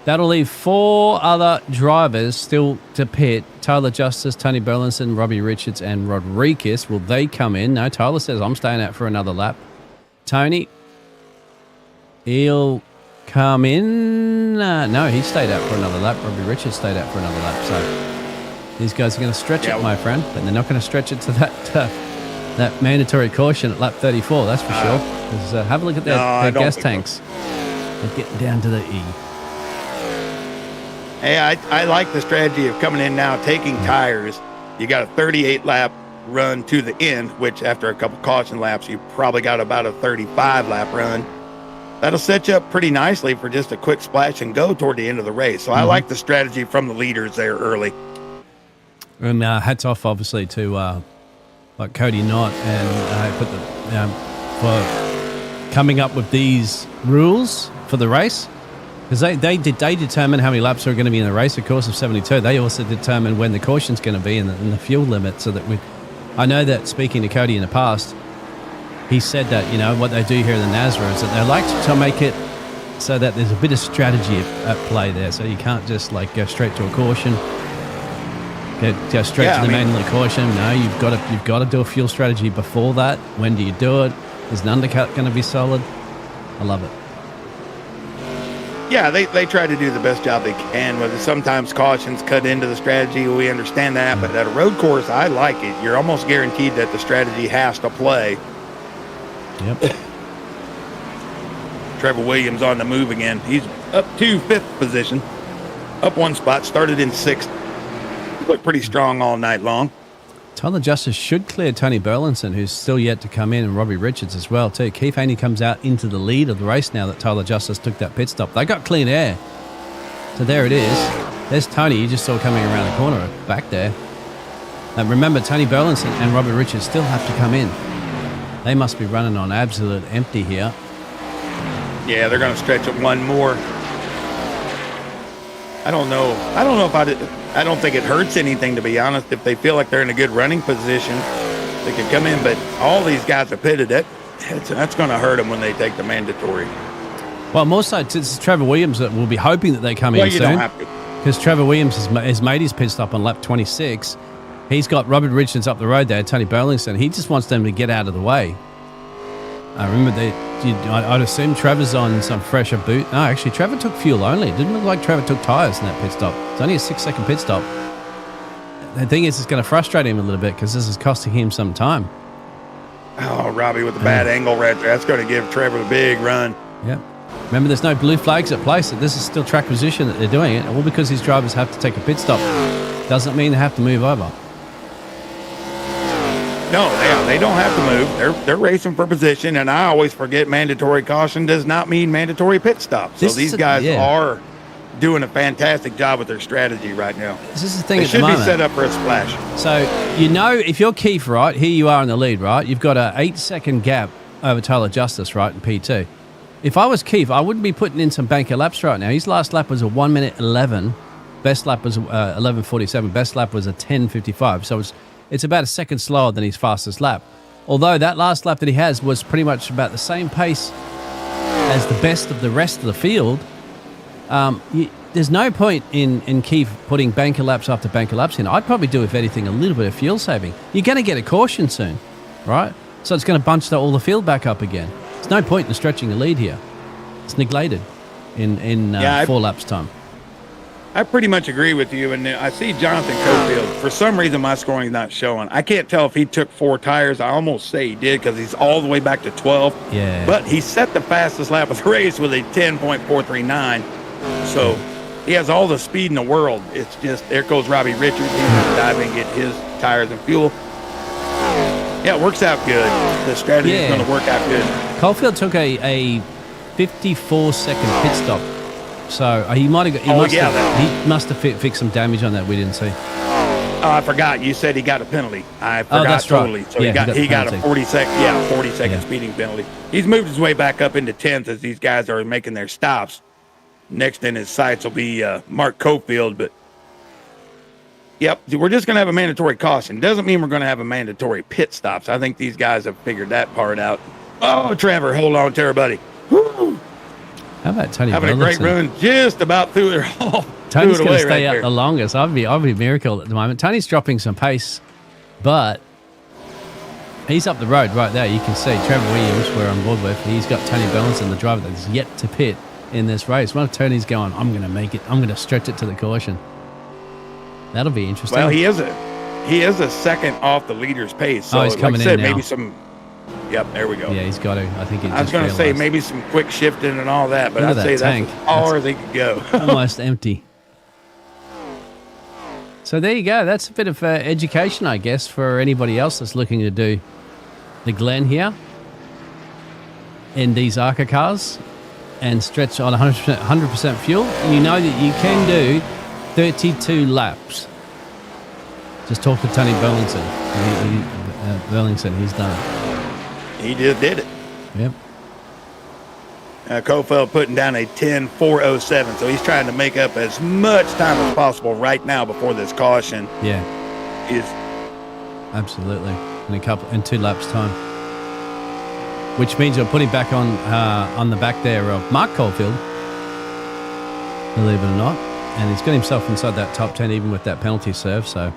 That'll leave 4 other drivers still to pit. Tyler Justice, Tony Burlinson, Robbie Richards, and Rodriguez. Will they come in? No, Tyler says, I'm staying out for another lap. Tony, he'll come in. No, he stayed out for another lap. Robbie Richards stayed out for another lap. So these guys are going to stretch it, my friend. But they're not going to stretch it to that mandatory caution at lap 34, that's for sure. 'Cause, have a look at their gas tanks. They're getting down to the E. Hey, I like the strategy of coming in now, taking tires. You got a 38 lap run to the end, which after a couple caution laps, you probably got about a 35 lap run. That'll set you up pretty nicely for just a quick splash and go toward the end of the race. So I like the strategy from the leaders there early. And hats off, obviously, to like Cody Knott and for coming up with these rules for the race. Because they determine how many laps are going to be in the race, of course, of 72. They also determine when the caution's going to be and the fuel limit, so that I know that speaking to Cody in the past, he said that, what they do here in the NASRA is that they like to make it so that there's a bit of strategy at play there. So you can't just go straight to a caution, go straight to the manual caution. No, you've got to do a fuel strategy before that. When do you do it? Is an undercut going to be solid? I love it. Yeah, they try to do the best job they can with it. Sometimes cautions cut into the strategy. We understand that, but at a road course, I like it. You're almost guaranteed that the strategy has to play. Yep. Trevor Williams on the move again. He's up to 5th position. Up 1 spot, started in 6th. Looked pretty strong all night long. Tyler Justice should clear Tony Burlinson, who's still yet to come in, and Robbie Richards as well, too. Keith Haney comes out into the lead of the race now that Tyler Justice took that pit stop. They got clean air. So there it is. There's Tony. You just saw coming around the corner back there. And remember, Tony Burlinson and Robbie Richards still have to come in. They must be running on absolute empty here. Yeah, they're going to stretch it one more. I don't know if I don't think it hurts anything, to be honest. If they feel like they're in a good running position, they can come in. But all these guys are pitted. That's going to hurt them when they take the mandatory. Well, more so, it's Trevor Williams that will be hoping that they come in soon. Well, you don't have to. Because Trevor Williams has made his pit stop on lap 26. He's got Robert Richards up the road there, Tony Burlinson. He just wants them to get out of the way. I remember I'd assume Trevor's on some fresher boot. No, actually, Trevor took fuel only. It didn't look like Trevor took tyres in that pit stop. It's only a 6-second pit stop. The thing is, it's going to frustrate him a little bit because this is costing him some time. Oh, Robbie with the bad angle right there. That's going to give Trevor a big run. Yep. Remember, there's no blue flags at place. This is still track position that they're doing it. All because these drivers have to take a pit stop. Doesn't mean they have to move over. No, they don't have to move. They're racing for position, and I always forget mandatory caution does not mean mandatory pit stop. So these guys are doing a fantastic job with their strategy right now. This is the thing. They at should the be moment. set up for a splash. So, if you're Keith, right, here you are in the lead, right? You've got a 8-second gap over Tyler Justice, right, in P2. If I was Keith, I wouldn't be putting in some banker laps right now. His last lap was a 1 minute 11. Best lap was 11:47. Best lap was a 10:55. So it's about a second slower than his fastest lap. Although that last lap that he has was pretty much about the same pace as the best of the rest of the field. There's no point in Keith putting banker laps after banker laps in. I'd probably do, if anything, a little bit of fuel saving. You're going to get a caution soon, right? So it's going to bunch all the field back up again. There's no point in stretching the lead here. It's neglected in 4 laps time. I pretty much agree with you, and I see Jonathan Cofield. For some reason, my scoring is not showing. I can't tell if he took 4 tires. I almost say he did because he's all the way back to 12. Yeah. But he set the fastest lap of the race with a 10.439. So he has all the speed in the world. It's just, there goes Robbie Richards. He's going to dive in and get his tires and fuel. Yeah, it works out good. The strategy is going to work out good. Caulfield took a 54-second pit stop. So he might have. He must have fixed some damage on that we didn't see. Oh, I forgot. You said he got a penalty. I forgot that's totally. right. So Yeah, he got a 40-second. 40-second Yeah. speeding penalty. He's moved his way back up into 10th as these guys are making their stops. Next in his sights will be Mark Cofield, but yep, we're just going to have a mandatory caution. Doesn't mean we're going to have a mandatory pit stops. I think these guys have figured that part out. Oh, Trevor, hold on to her, buddy. Woo. How about Tony? Having a great run, just about through it all. Tony's going to stay right out there. the longest. I'd be a miracle at the moment. Tony's dropping some pace, but he's up the road right there. You can see Trevor Williams, we're on board with. He's got Tony Bellinson, the driver that's yet to pit in this race. One of Tony's going, I'm going to make it. I'm going to stretch it to the caution. That'll be interesting. Well, he is a second off the leader's pace. So, he's coming like I said, in now. maybe some. Yep, there we go. Yeah, he's got to. I think I was going to say maybe some quick shifting and all that, but Look at I'd say that tank. that's as far as they could go. Almost empty. So there you go. That's a bit of education, I guess, for anybody else that's looking to do the Glen here in these ARCA cars and stretch on 100% fuel. You know that you can do 32 laps. Just talk to Tony Burlington. Burlington, he's done it. He just did it. Yep. Cofield putting down a 10.407, so he's trying to make up as much time as possible right now before this caution. Yeah. Is Absolutely. In 2 laps time. Which means you're putting back on the back there of Mark Caulfield, believe it or not. And he's got himself inside that top 10 even with that penalty serve, so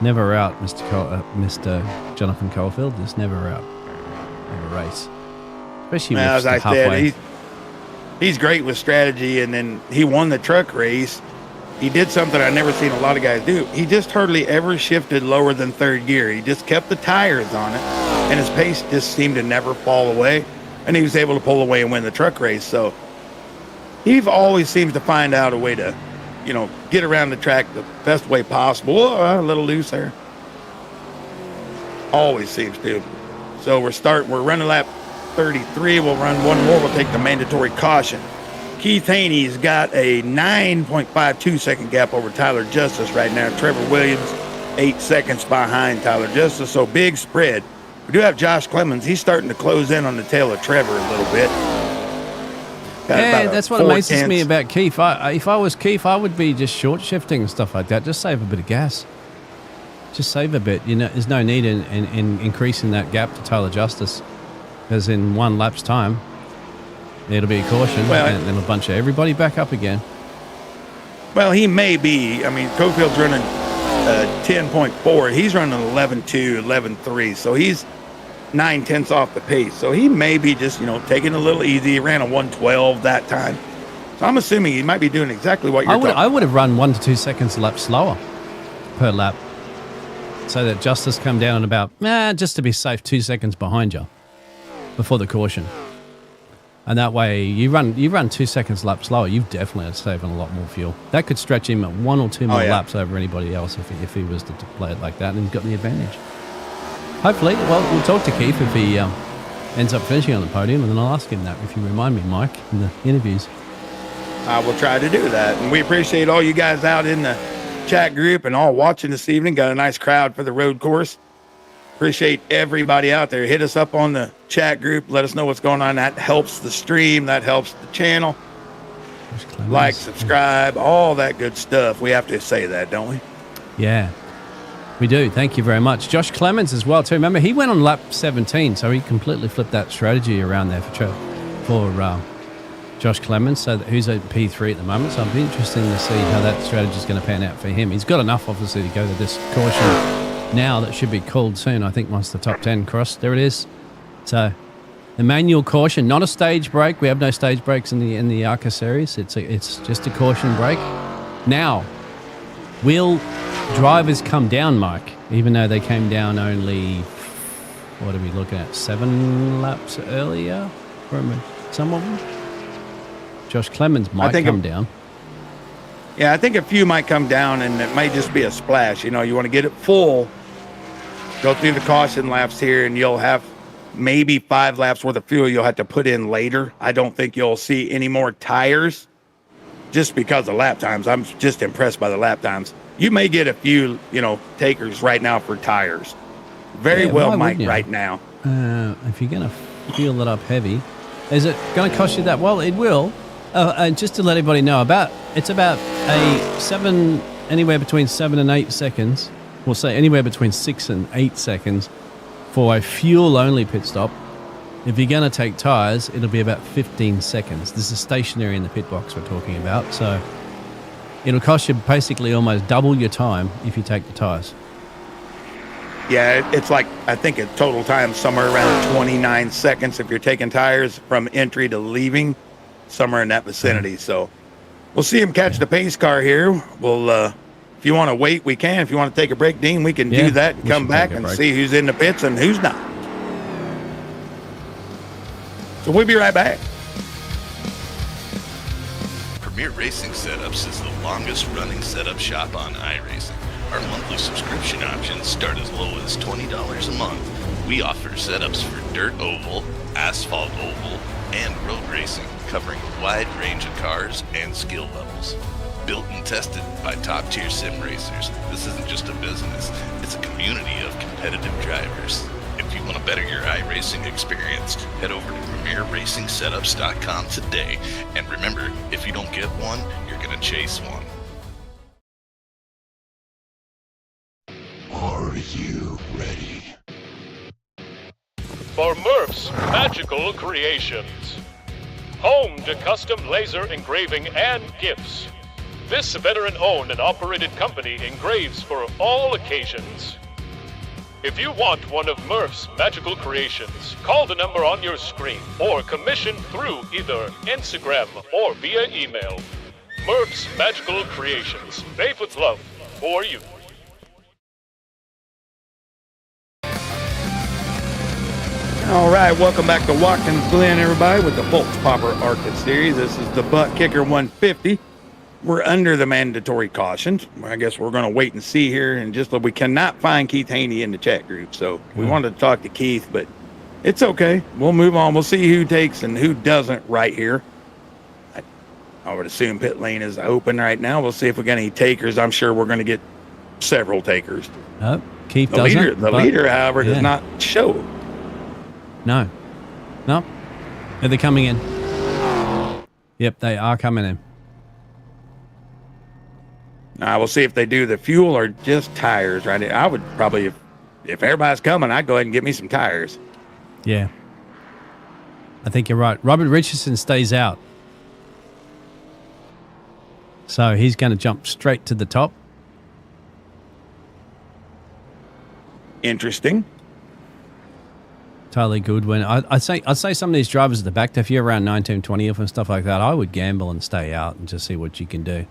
never out, Mr. Jonathan Caulfield. Just never out of a race. Especially with as I halfway. said, he's great with strategy, and then he won the truck race. He did something I've never seen a lot of guys do. He just hardly ever shifted lower than third gear. He just kept the tires on it, and his pace just seemed to never fall away, and he was able to pull away and win the truck race. So he always seems to find out a way to, get around the track the best way possible. Oh, a little loose there. Always seems to. So we're running lap 33. We'll run one more. We'll take the mandatory caution. Keith Haney's got a 9.52 second gap over Tyler Justice right now. Trevor Williams, 8 seconds behind Tyler Justice. So big spread. We do have Josh Clemens. He's starting to close in on the tail of Trevor a little bit. Yeah, that's what amazes me about Keith. If I was Keith, I would be just short shifting and stuff like that. Just save a bit of gas. Just save a bit. There's no need in increasing that gap to Tyler Justice, because in 1 lap's time, it'll be a caution, and then a bunch of everybody back up again. Well, he may be. I mean, Cofield's running 10.4. He's running 11.2, 11.3. So he's 9/10 off the pace. So he may be just, taking it a little easy. He ran a 1:12 that time. So I'm assuming he might be doing exactly what you're talking about. I would have run 1 to 2 seconds a lap slower per lap, so that Justice come down at about, just to be safe, 2 seconds behind you before the caution. And that way, you run 2 seconds lap slower, you've definitely saving a lot more fuel. That could stretch him at 1 or 2 more laps over anybody else if he was to play it like that, and he's got the advantage. hopefully, well, we'll talk to Keith if he ends up finishing on the podium, and then I'll ask him that if you remind me, Mike, in the interviews. I will try to do that. And we appreciate all you guys out in the chat group and all watching this evening. Got a nice crowd for the road course. Appreciate everybody out there. Hit us up on the chat group. Let us know what's going on. That helps the stream. That helps the channel. Like, subscribe, all that good stuff. We have to say that, don't we? Yeah, we do. Thank you very much. Josh Clemens as well, too. Remember, he went on lap 17, so he completely flipped that strategy around there for Josh Clemens, so who's at P3 at the moment. So it'll be interesting to see how that strategy is going to pan out for him. He's got enough, obviously, to go to this caution now that should be called soon, I think, once the top 10 cross. There it is. So the manual caution, not a stage break. We have no stage breaks in the ARCA series. It's just a caution break. Now, will drivers come down, Mike, even though they came down only, what are we looking at, 7 laps earlier from some of them? Josh Clemens might come down. Yeah, I think a few might come down, and it might just be a splash. You know, you want to get it full, go through the caution laps here, and you'll have maybe 5 laps worth of fuel you'll have to put in later. I don't think you'll see any more tires just because of lap times. I'm just impressed by the lap times. You may get a few, takers right now for tires. Very well might right now. If you're going to fuel it up heavy, is it going to cost you that? Well, it will. And just to let everybody know, it's about anywhere between 7 and 8 seconds. We'll say anywhere between 6 and 8 seconds for a fuel-only pit stop. If you're going to take tyres, it'll be about 15 seconds. This is stationary in the pit box we're talking about. So it'll cost you basically almost double your time if you take the tyres. Yeah, it's like, I think a total time somewhere around 29 seconds if you're taking tires from entry to leaving, somewhere in that vicinity. So we'll see him catch the pace car here. We'll, if you want to wait, we can. If you want to take a break, Dean, we can do that and come back and see who's in the pits and who's not. So we'll be right back. Premier Racing Setups is the longest running setup shop on iRacing. Our monthly subscription options start as low as $20 a month. We offer setups for dirt oval, asphalt oval, and road racing, covering a wide range of cars and skill levels. Built and tested by top-tier sim racers, this isn't just a business, it's a community of competitive drivers. If you want to better your iRacing experience, head over to PremierRacingSetups.com today. And remember, if you don't get one, you're going to chase one. Are you ready? For Murph's Magical Creations. Home to custom laser engraving and gifts. This veteran-owned and operated company engraves for all occasions. If you want one of Murph's Magical Creations, call the number on your screen or commission through either Instagram or via email. Murph's Magical Creations, made with love for you. All right, welcome back to Watkins, Glen, everybody, with the Pultz Popper ARCA series. This is the ButtKicker 150. We're under the mandatory cautions. I guess we're going to wait and see here. And just we cannot find Keith Haney in the chat group. So we wanted to talk to Keith, but it's okay. We'll move on. We'll see who takes and who doesn't right here. I would assume pit lane is open right now. We'll see if we got any takers. I'm sure we're going to get several takers. Keith the doesn't. The leader, however, does not show. No. Are they coming in? Yep, they are coming in. We'll see if they do the fuel or just tires, right? I would probably, if everybody's coming, I'd go ahead and get me some tires. Yeah. I think you're right. Robert Richardson stays out. So he's going to jump straight to the top. Interesting. Totally good. When I'd say some of these drivers at the back, if you're around 19, 20th and stuff like that, I would gamble and stay out and just see what you can do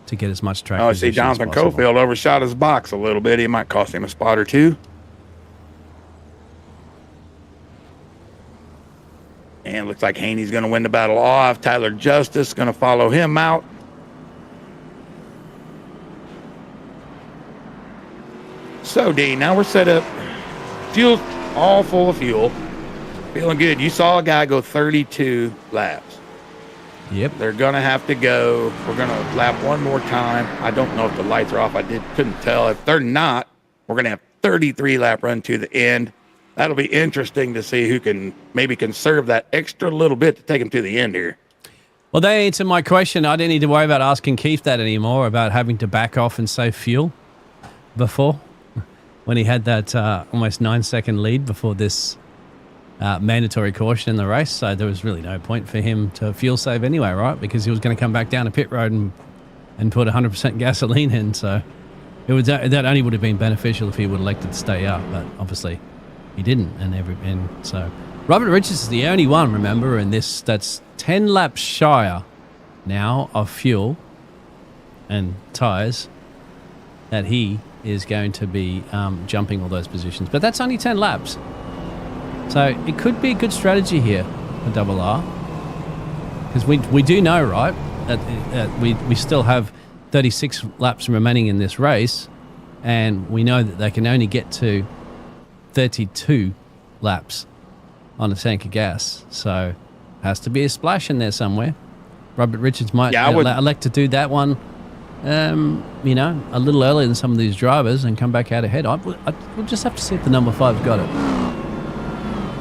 to get as much track. I see Jonathan Cofield overshot his box a little bit. He might cost him a spot or two. And it looks like Haney's going to win the battle off. Tyler Justice going to follow him out. So, D, now we're set up fuel, all full of fuel. Feeling good. You saw a guy go 32 laps. Yep. They're going to have to go. We're going to lap one more time. I don't know if the lights are off. Couldn't tell. If they're not, we're going to have 33 lap run to the end. That'll be interesting to see who can maybe conserve that extra little bit to take them to the end here. Well, they answered my question. I didn't need to worry about asking Keith that anymore, about having to back off and save fuel before, when he had that almost 9-second lead before this mandatory caution in the race. So there was really no point for him to fuel save anyway, right? Because he was going to come back down to pit road and put 100% gasoline in. So that only would have been beneficial if he would have elected to stay up, but obviously he didn't. And so Robert Richards is the only one, remember, in this that's 10 laps shyer now of fuel and tyres that he is going to be jumping all those positions. But that's only 10 laps. So it could be a good strategy here for Double R. Because we do know, right, that we still have 36 laps remaining in this race. And we know that they can only get to 32 laps on a tank of gas. So has to be a splash in there somewhere. Robert Richards might elect to do that one, a little earlier than some of these drivers and come back out ahead. We'll just have to see if the number 5's got it.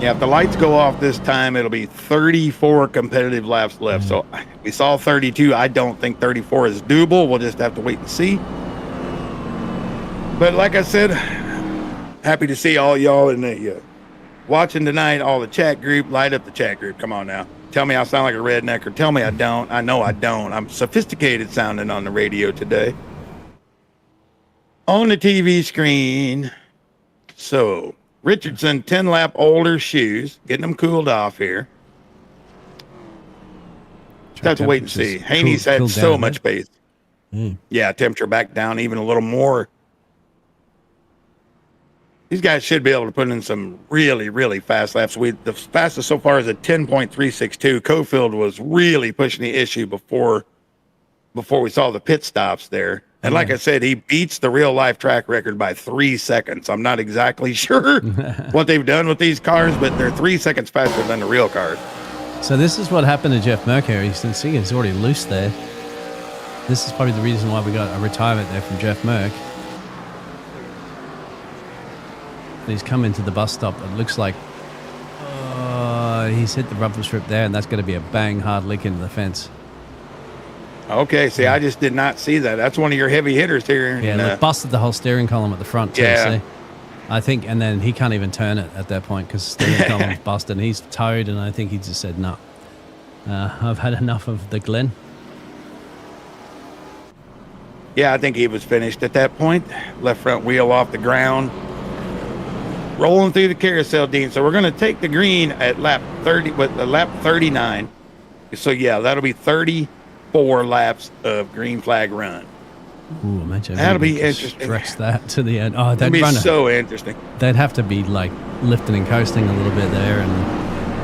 Yeah, if the lights go off this time, it'll be 34 competitive laps left. So we saw 32. I don't think 34 is doable. We'll just have to wait and see. But like I said, happy to see all y'all in the watching tonight, all the chat group. Light up the chat group. Come on now. Tell me I sound like a redneck, or tell me I don't. I know I don't. I'm sophisticated sounding on the radio today. On the TV screen. So, Richardson, 10 lap older shoes, getting them cooled off here. Just have to wait and see. Haney's had so much pace. Yeah, temperature back down even a little more. These guys should be able to put in some really, really fast laps. The fastest so far is a 10.362. Cofield was really pushing the issue before we saw the pit stops there. And like I said, he beats the real life track record by 3 seconds. I'm not exactly sure what they've done with these cars, but they're 3 seconds faster than the real cars. So this is what happened to Jeff Merker. You can see he's already loose there. This is probably the reason why we got a retirement there from Jeff Merck. He's come into the bus stop. It looks like he's hit the rubber strip there, and that's going to be a bang hard lick into the fence. Okay, see, I just did not see that. That's one of your heavy hitters here. Yeah, and busted the whole steering column at the front too. Yeah. See? I think, and then he can't even turn it at that point because the steering column's busted, and he's towed, and I think he just said, no, I've had enough of the Glen. Yeah, I think he was finished at that point. Left front wheel off the ground. Rolling through the carousel, Dean. So we're going to take the green at lap 30, with lap 39. So yeah, that'll be 34 laps of green flag run. Ooh, imagine that'll be interesting. Stretch that to the end. Oh, that'd be so interesting. They'd have to be like lifting and coasting a little bit there, and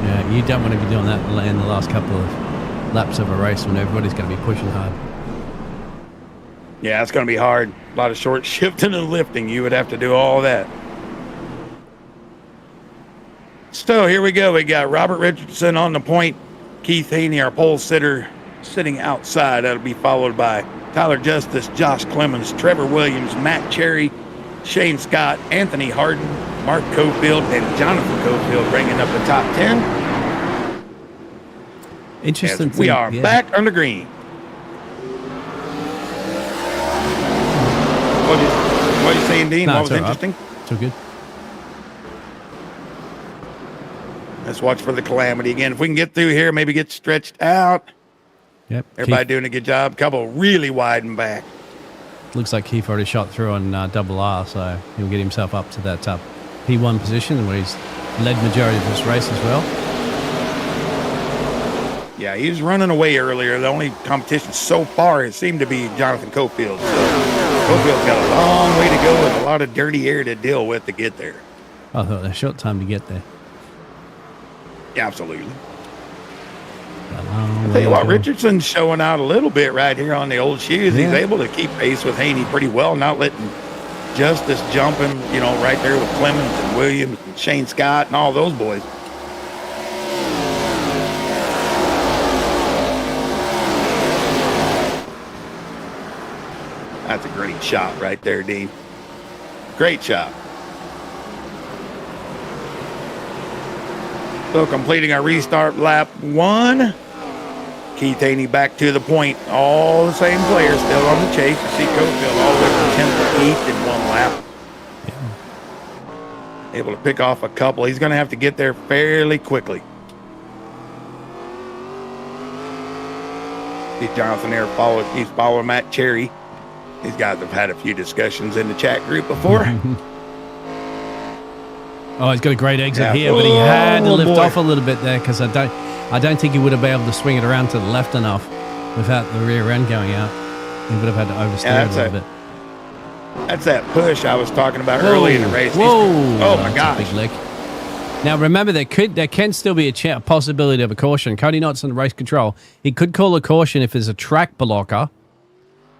yeah, you don't want to be doing that in the last couple of laps of a race when everybody's going to be pushing hard. Yeah, it's going to be hard. A lot of short shifting and lifting. You would have to do all that. So here we go. We got Robert Richardson on the point. Keith Haney, our pole sitter, sitting outside. That'll be followed by Tyler Justice, Josh Clemens, Trevor Williams, Matt Cherry, Shane Scott, Anthony Harden, Mark Cofield, and Jonathan Cofield bringing up the top 10. Interesting. We are back on the green. What are you saying, Dean? What was interesting? So good. Let's watch for the calamity again. If we can get through here, maybe get stretched out. Yep. Everybody doing a good job. Couple really wide and back. Looks like Keith already shot through on double R, so he'll get himself up to that top P1 position where he's led majority of this race as well. Yeah, he was running away earlier. The only competition so far it seemed to be Jonathan Cofield. So Cofield's got a long way to go and a lot of dirty air to deal with to get there. I thought a short time to get there. Yeah, absolutely. I'll tell you what, Richardson's showing out a little bit right here on the old shoes. Yeah. He's able to keep pace with Haney pretty well, not letting Justice jumping, you know, right there with Clemens and Williams and Shane Scott and all those boys. That's a great shot right there, Dean. Great shot. So completing our restart lap 1. Keith Haney back to the point. All the same players still on the chase. You see Cofield all the way from 10th to 8th in 1 lap. Yeah. Able to pick off a couple. He's going to have to get there fairly quickly. See Jonathan there he's following Matt Cherry. These guys have had a few discussions in the chat group before. Oh, he's got a great exit here, but he had to lift off a little bit there because I don't think he would have been able to swing it around to the left enough without the rear end going out. He would have had to oversteer a little bit. That's that push I was talking about early in the race. Whoa! Oh my gosh! Big lick. Now remember, there can still be a possibility of a caution. Cody Knott's in race control. He could call a caution if there's a track blocker.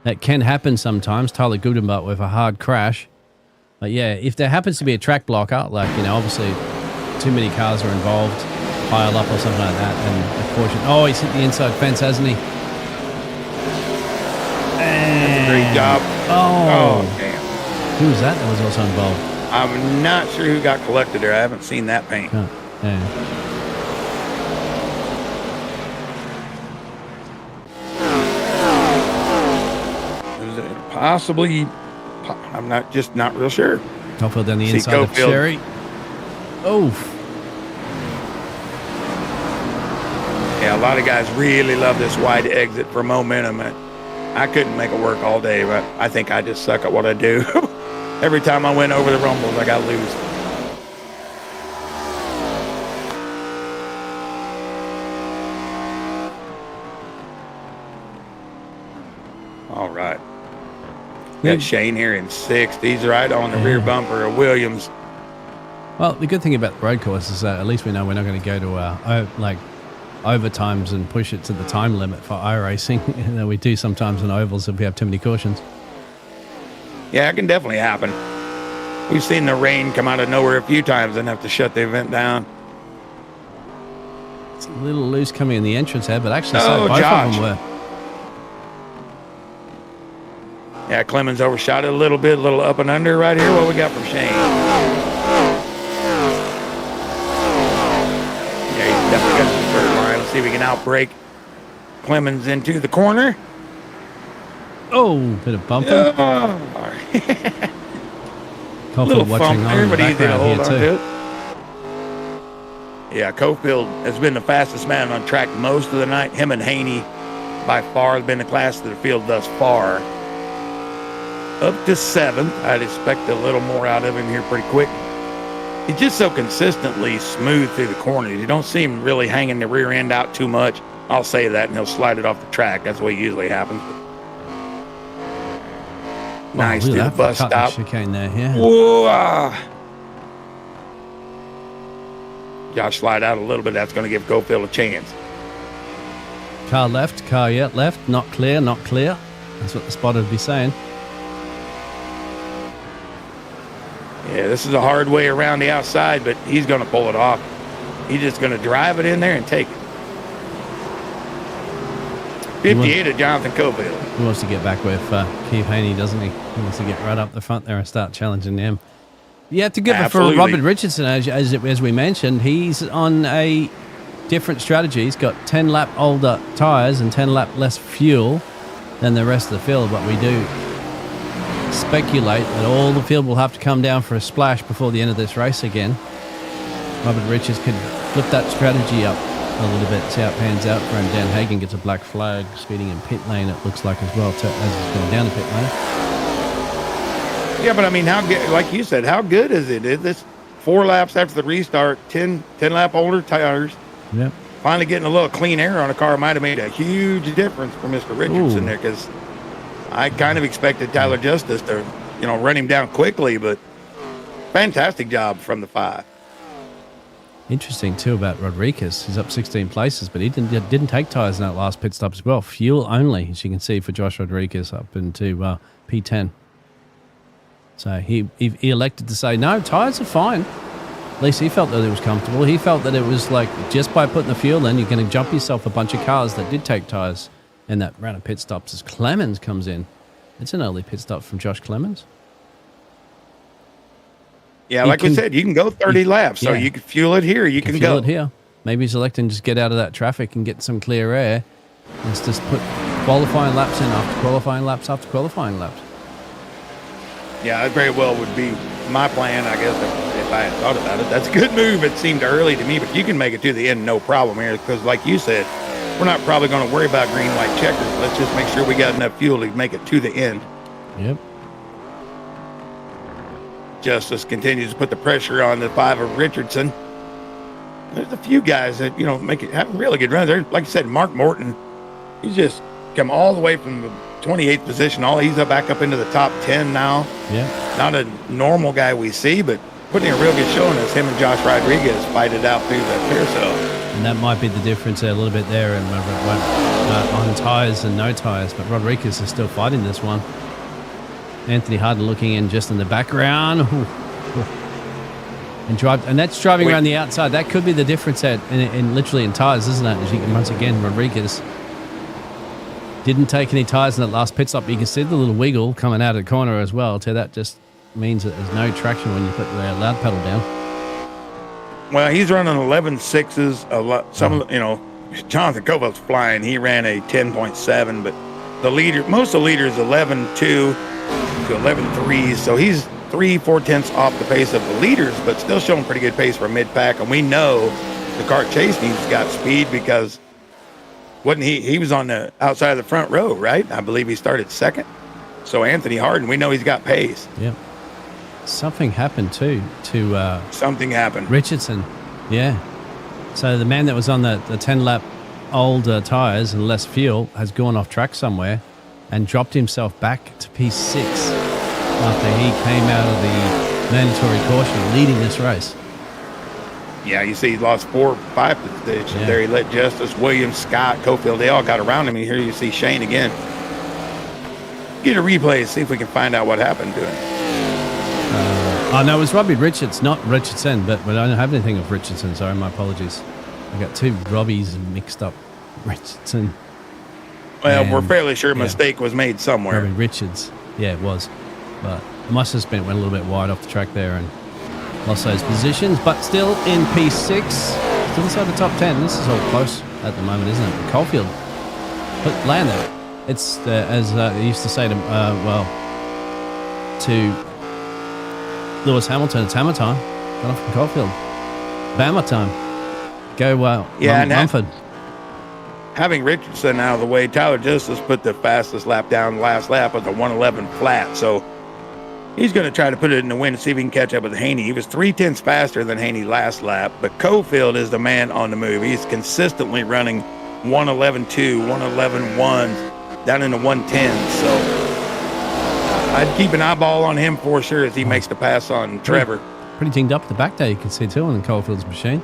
That can happen sometimes. Tyler Gudenbach with a hard crash. But yeah, if there happens to be a track blocker, like, you know, obviously too many cars are involved, pile up or something like that, and a caution. Oh, he's hit the inside fence, hasn't he? That's a great job. Oh, damn. Who was that was also involved? I'm not sure who got collected there. I haven't seen that paint. Oh, yeah. Possibly, I'm not real sure. Cofield down the inside of Cherry. Oh. Yeah, a lot of guys really love this wide exit for momentum. I couldn't make it work all day, but I think I just suck at what I do. Every time I went over the rumbles, I got loose. All right. Got Shane here in 6th. He's right on the rear bumper of Williams. Well, the good thing about the road course is that at least we know we're not going to go to overtimes and push it to the time limit for iRacing. That we do sometimes in ovals if we have too many cautions. Yeah, it can definitely happen. We've seen the rain come out of nowhere a few times and have to shut the event down. It's a little loose coming in the entrance here, but actually both Josh. of them were. Yeah, Clemens overshot it a little bit, a little up and under right here. What we got from Shane? Yeah, he's definitely got some third line. Let's see if we can outbrake Clemens into the corner. Oh, bit of bumping. Little Cofield watching fump there, on the but easy to background hold here on too. to it. Yeah, Cofield has been the fastest man on track most of the night. Him and Haney by far have been the class of the field thus far. Up to 7th. I'd expect a little more out of him here pretty quick. He's just so consistently smooth through the corners. You don't see him really hanging the rear end out too much. I'll say that, and he'll slide it off the track. That's what usually happens. Nice to the bus stop. Chicane there, yeah. Whoa. Josh slide out a little bit. That's going to give Cofield a chance. Car left, car yet left. Not clear, not clear. That's what the spotter would be saying. Yeah, this is a hard way around the outside, but he's going to pull it off. He's just going to drive it in there and take it. 58 of Jonathan Cofield. He wants to get back with Keith Haney, doesn't he? He wants to get right up the front there and start challenging him. You have to give it for Robert Richardson, as we mentioned. He's on a different strategy. He's got 10 lap older tyres and 10 lap less fuel than the rest of the field, but we do speculate that all the field will have to come down for a splash before the end of this race again. Robert Richards could flip that strategy up a little bit, see how it pans out for him. Dan Hagen gets a black flag, speeding in pit lane, it looks like, as well, as he's going down the pit lane. Yeah, but I mean, how good, like you said, how good is it? Is this 4 laps after the restart, 10 lap older tires? Yep. Finally getting a little clean air on a car might have made a huge difference for Mr. Richardson there, because I kind of expected Tyler Justice to, run him down quickly, but fantastic job from the 5. Interesting too about Rodriguez. He's up 16 places, but he didn't take tires in that last pit stop as well. Fuel only, as you can see, for Josh Rodriguez up into P10. So he elected to say, no, tires are fine. At least he felt that it was comfortable. He felt that it was like, just by putting the fuel in, you're going to jump yourself a bunch of cars that did take tires in that round of pit stops as Clemens comes in. It's an early pit stop from Josh Clemens. Yeah, like we said, you can go 30 laps, so you can fuel it here. You can fuel go it here. Maybe he's electing to just get out of that traffic and get some clear air. Let's just put qualifying laps in after qualifying laps after qualifying laps. Yeah, that very well would be my plan, I guess, if I had thought about it. That's a good move. It seemed early to me, but you can make it to the end, no problem here, because like you said, we're not probably going to worry about green, white checkers. Let's just make sure we got enough fuel to make it to the end. Yep. Justice continues to put the pressure on the 5 of Richardson. There's a few guys that, have really good runs. There, like I said, Mark Morton, he's just come all the way from the 28th position. He's back up into the top 10 now. Yeah. Not a normal guy we see, but putting a real good showing as him and Josh Rodriguez fight it out through the carousel. And that might be the difference there a little bit there on tires and no tires. But Rodriguez is still fighting this one. Anthony Harden looking in just in the background. And that's driving around the outside. That could be the difference in literally in tires, isn't it? As you can, once again, Rodriguez didn't take any tires in that last pit stop. You can see the little wiggle coming out of the corner as well. So that just means that there's no traction when you put the loud pedal down. Well, he's running 11.6s. Jonathan Kovac's flying. He ran a 10.7, but most of the leaders 11.2 to 11.3. So he's 3/4 off the pace of the leaders, but still showing pretty good pace for mid-pack. And we know the car chasing he's got speed because wasn't he was on the outside of the front row, right? I believe he started second. So Anthony Harden, we know he's got pace. Yep. Something happened too to something happened. Richardson. Yeah. So the man that was on the 10-lap old tires and less fuel has gone off track somewhere and dropped himself back to P6 after he came out of the mandatory caution leading this race. Yeah, you see he lost 4 or 5 positions there. He let Justice, Williams, Scott, Cofield, they all got around him. And here you see Shane again. Get a replay and see if we can find out what happened to him. No, it was Robbie Richards, not Richardson, but I don't have anything of Richardson. Sorry, my apologies. I got 2 Robbies mixed up. Richardson. Well, we're fairly sure a mistake was made somewhere. Robbie Richards. Yeah, it was. But it must have went a little bit wide off the track there and lost those positions, but still in P6, still inside the top 10. This is all close at the moment, isn't it? Caulfield landed. It's as they used to say to Lewis Hamilton, it's hammer time. Got off from Caulfield. Bama time. Go Mumford. Having Richardson out of the way, Tyler Justice put the fastest lap down last lap with a 1:11 flat, so he's going to try to put it in the wind and see if he can catch up with Haney. He was 0.3 faster than Haney last lap, but Cofield is the man on the move. He's consistently running 1:11.2, 1:11.1, down into 1:10. So I'd keep an eyeball on him for sure as he makes the pass on Trevor. Pretty dinged up at the back there, you can see too, on Cofield's machine.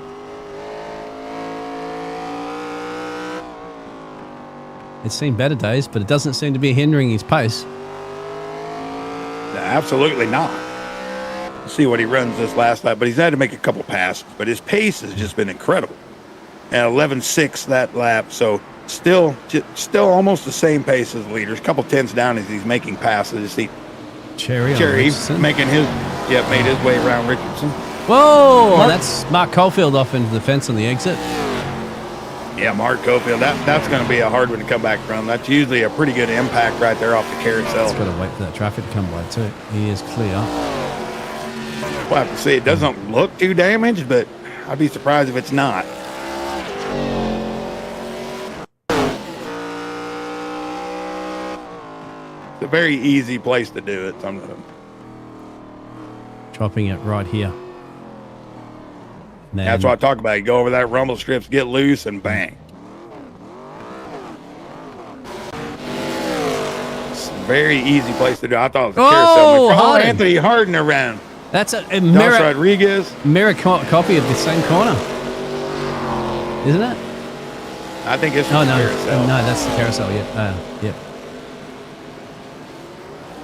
It's seen better days, but it doesn't seem to be hindering his pace. Absolutely not. See what he runs this last lap, but he's had to make a couple passes, but his pace has just been incredible. And 11.6 that lap, so still almost the same pace as the leaders. A couple tenths down as he's making passes. See Cherry making made his way around Richardson. Whoa, that's Mark Caulfield off into the fence on the exit. Yeah, Mark Cofield, that's going to be a hard one to come back from. That's usually a pretty good impact right there off the carousel. He's got to wait for that traffic to come by too. He is clear. We'll have to see. It doesn't look too damaged, but I'd be surprised if it's not. It's a very easy place to do it. Dropping it right here. That's what I talk about. You go over that rumble strips, get loose, and bang. It's a very easy place to do. I thought it was a carousel. Follow Anthony Harden around. That's a mirror Rodriguez. Mirror copy of the same corner, isn't it? I think it's the carousel. No, that's the carousel. Yeah, yeah.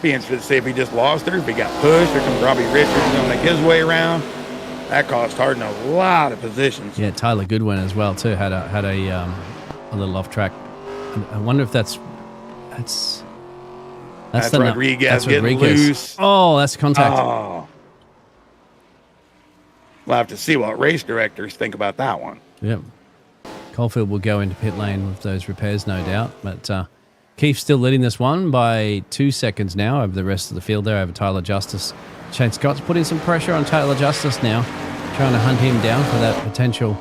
Be interested to see if he just lost her, if he got pushed, or can Robbie Richards going to make his way around. That cost Hardin a lot of positions. Yeah, Tyler Goodwin as well too had a little off track. I wonder if that's Rodriguez that's getting Rodriguez. loose. Oh, that's contact. Oh. We'll have to see what race directors think about that one. Yep. Caulfield will go into pit lane with those repairs, no doubt. But Keith's still leading this one by 2 seconds now over the rest of the field there, over Tyler Justice. Shane Scott's putting some pressure on Tyler Justice now, trying to hunt him down for that potential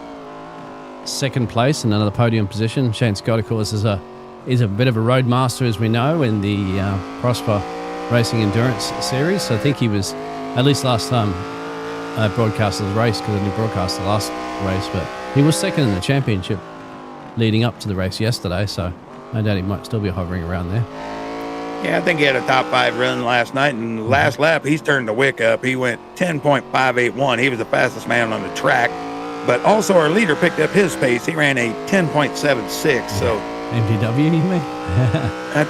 second place and another podium position. Shane Scott, of course, is a bit of a road master, as we know, in the Prosper Racing Endurance Series. So I think he was, at least last time I broadcasted the race, because I didn't broadcast the last race, but he was second in the championship leading up to the race yesterday, so no doubt he might still be hovering around there. Yeah, I think he had a top 5 run last night, and the last lap, he's turned the wick up. He went 10.581. He was the fastest man on the track, but also our leader picked up his pace. He ran a 10.76, so... MDW, you mean? I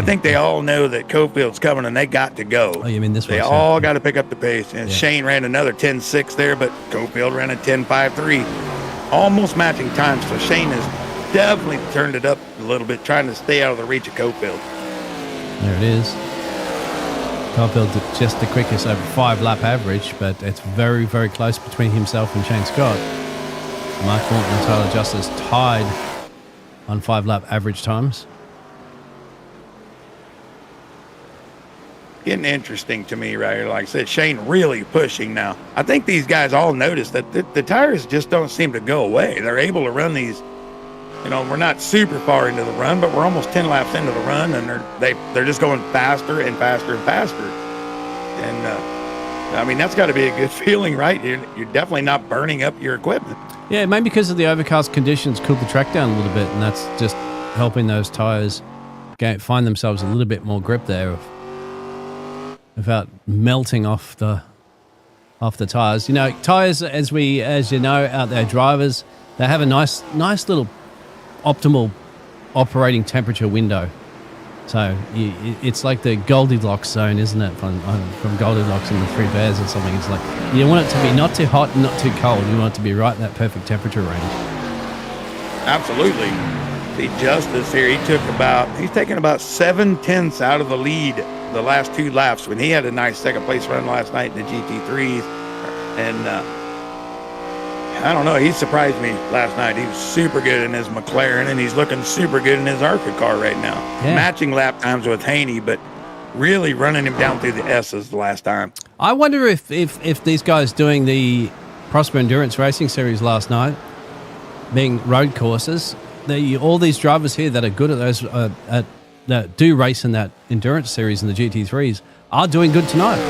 think they all know that Cofield's coming, and they got to go. Oh, you mean this one? They all got to pick up the pace, and Shane ran another 10.6 there, but Cofield ran a 10.53. Almost matching times, so Shane has definitely turned it up a little bit, trying to stay out of the reach of Cofield. There it is. Caulfield just the quickest over 5-lap average, but it's very, very close between himself and Shane Scott. Mark Morton and Tyler Justice tied on 5-lap average times. Getting interesting to me right here. Like I said, Shane really pushing now. I think these guys all noticed that the tires just don't seem to go away. They're able to run these. You know, we're not super far into the run, but we're almost 10 laps into the run, and they're just going faster and faster and faster. And I mean, that's got to be a good feeling, right? You're definitely not burning up your equipment. Yeah, maybe because of the overcast conditions cooled the track down a little bit, and that's just helping those tires find themselves a little bit more grip there without melting off the tires. You know, tires, as you know, out there, drivers, they have a nice little optimal operating temperature window. So it's like the Goldilocks zone, isn't it? From Goldilocks and the Three Bears or something. It's like you want it to be not too hot and not too cold. You want it to be right in that perfect temperature range. Absolutely. See, Justice here, he's taken about 7/10 out of the lead the last 2 laps when he had a nice second place run last night in the GT3s. And I don't know, he surprised me last night. He was super good in his McLaren, and he's looking super good in his ARCA car right now. Yeah. Matching lap times with Haney, but really running him down through the S's the last time. I wonder if these guys doing the Prosper Endurance Racing Series last night, being road courses, all these drivers here that are good at those, that do race in that endurance series in the GT3s, are doing good tonight.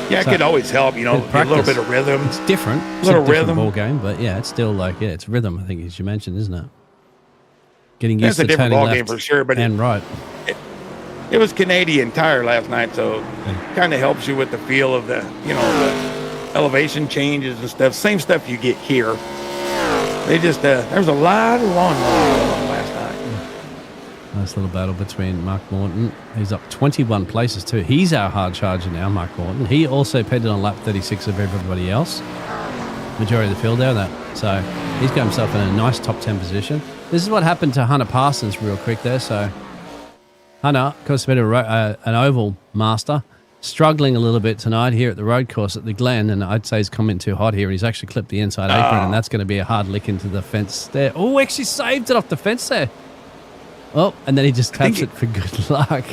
Yeah, it could always help, you know, a little bit of rhythm. It's different. It's a different ball game, but yeah, it's still like, it's rhythm, I think, as you mentioned, isn't it? Getting used to turning left game for sure, but right. It was Canadian tire last night, so it kind of helps you with the feel of the elevation changes and stuff. Same stuff you get here. They just, there's a lot of lawnmowers going on last night. Nice little battle between Mark Morton. He's up 21 places too. He's our hard charger now, Mark Morton. He also pitted on lap 36 of everybody else. Majority of the field there. So he's got himself in a nice top 10 position. This is what happened to Hunter Parsons real quick there. So Hunter, of course, been an oval master, struggling a little bit tonight here at the road course at the Glen, and I'd say he's come in too hot here. He's actually clipped the inside apron, and that's going to be a hard lick into the fence there. Oh, actually saved it off the fence there. Oh, and then he just taps it for good luck.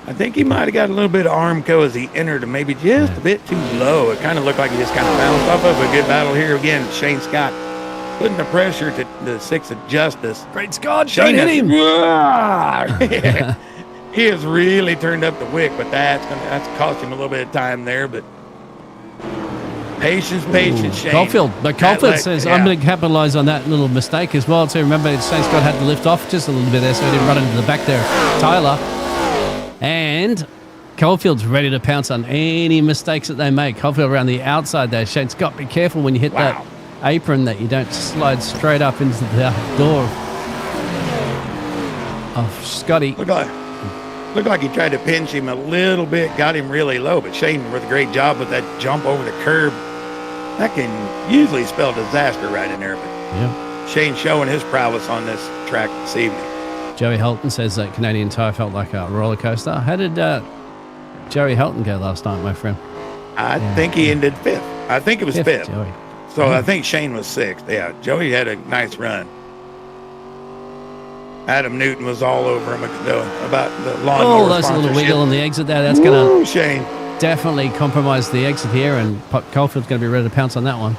I think he might have got a little bit of Armco as he entered, and maybe just a bit too low. It kind of looked like he just kind of bounced off of a good battle here again. Shane Scott putting the pressure to the 6 of Justice. Great Scott, Shane hit him. He has really turned up the wick, but that's cost him a little bit of time there. But patience, Shane. Caulfield says, I'm going to capitalize on that little mistake as well. So remember, Shane Scott had to lift off just a little bit there, so he didn't run into the back there. Tyler. And Caulfield's ready to pounce on any mistakes that they make. Caulfield around the outside there. Shane Scott, be careful when you hit that apron that you don't slide straight up into the door of Scotty. Look like Looked like he tried to pinch him a little bit, got him really low, but Shane with a great job with that jump over the curb. That can usually spell disaster right in there, but Yeah. Shane showing his prowess on this track this evening. Joey Helton says that Canadian Tire felt like a roller coaster. How did Joey Helton go last night, my friend? I think he ended fifth. I think it was fifth. Joey. So I think Shane was sixth. Yeah, Joey had a nice run. Adam Newton was all over him about the lawnmower Oh, that's a little sponsorship. wiggle on the exit there. That's going Woo, to Shane. definitely compromise the exit here, and Caulfield's going to be ready to pounce on that one.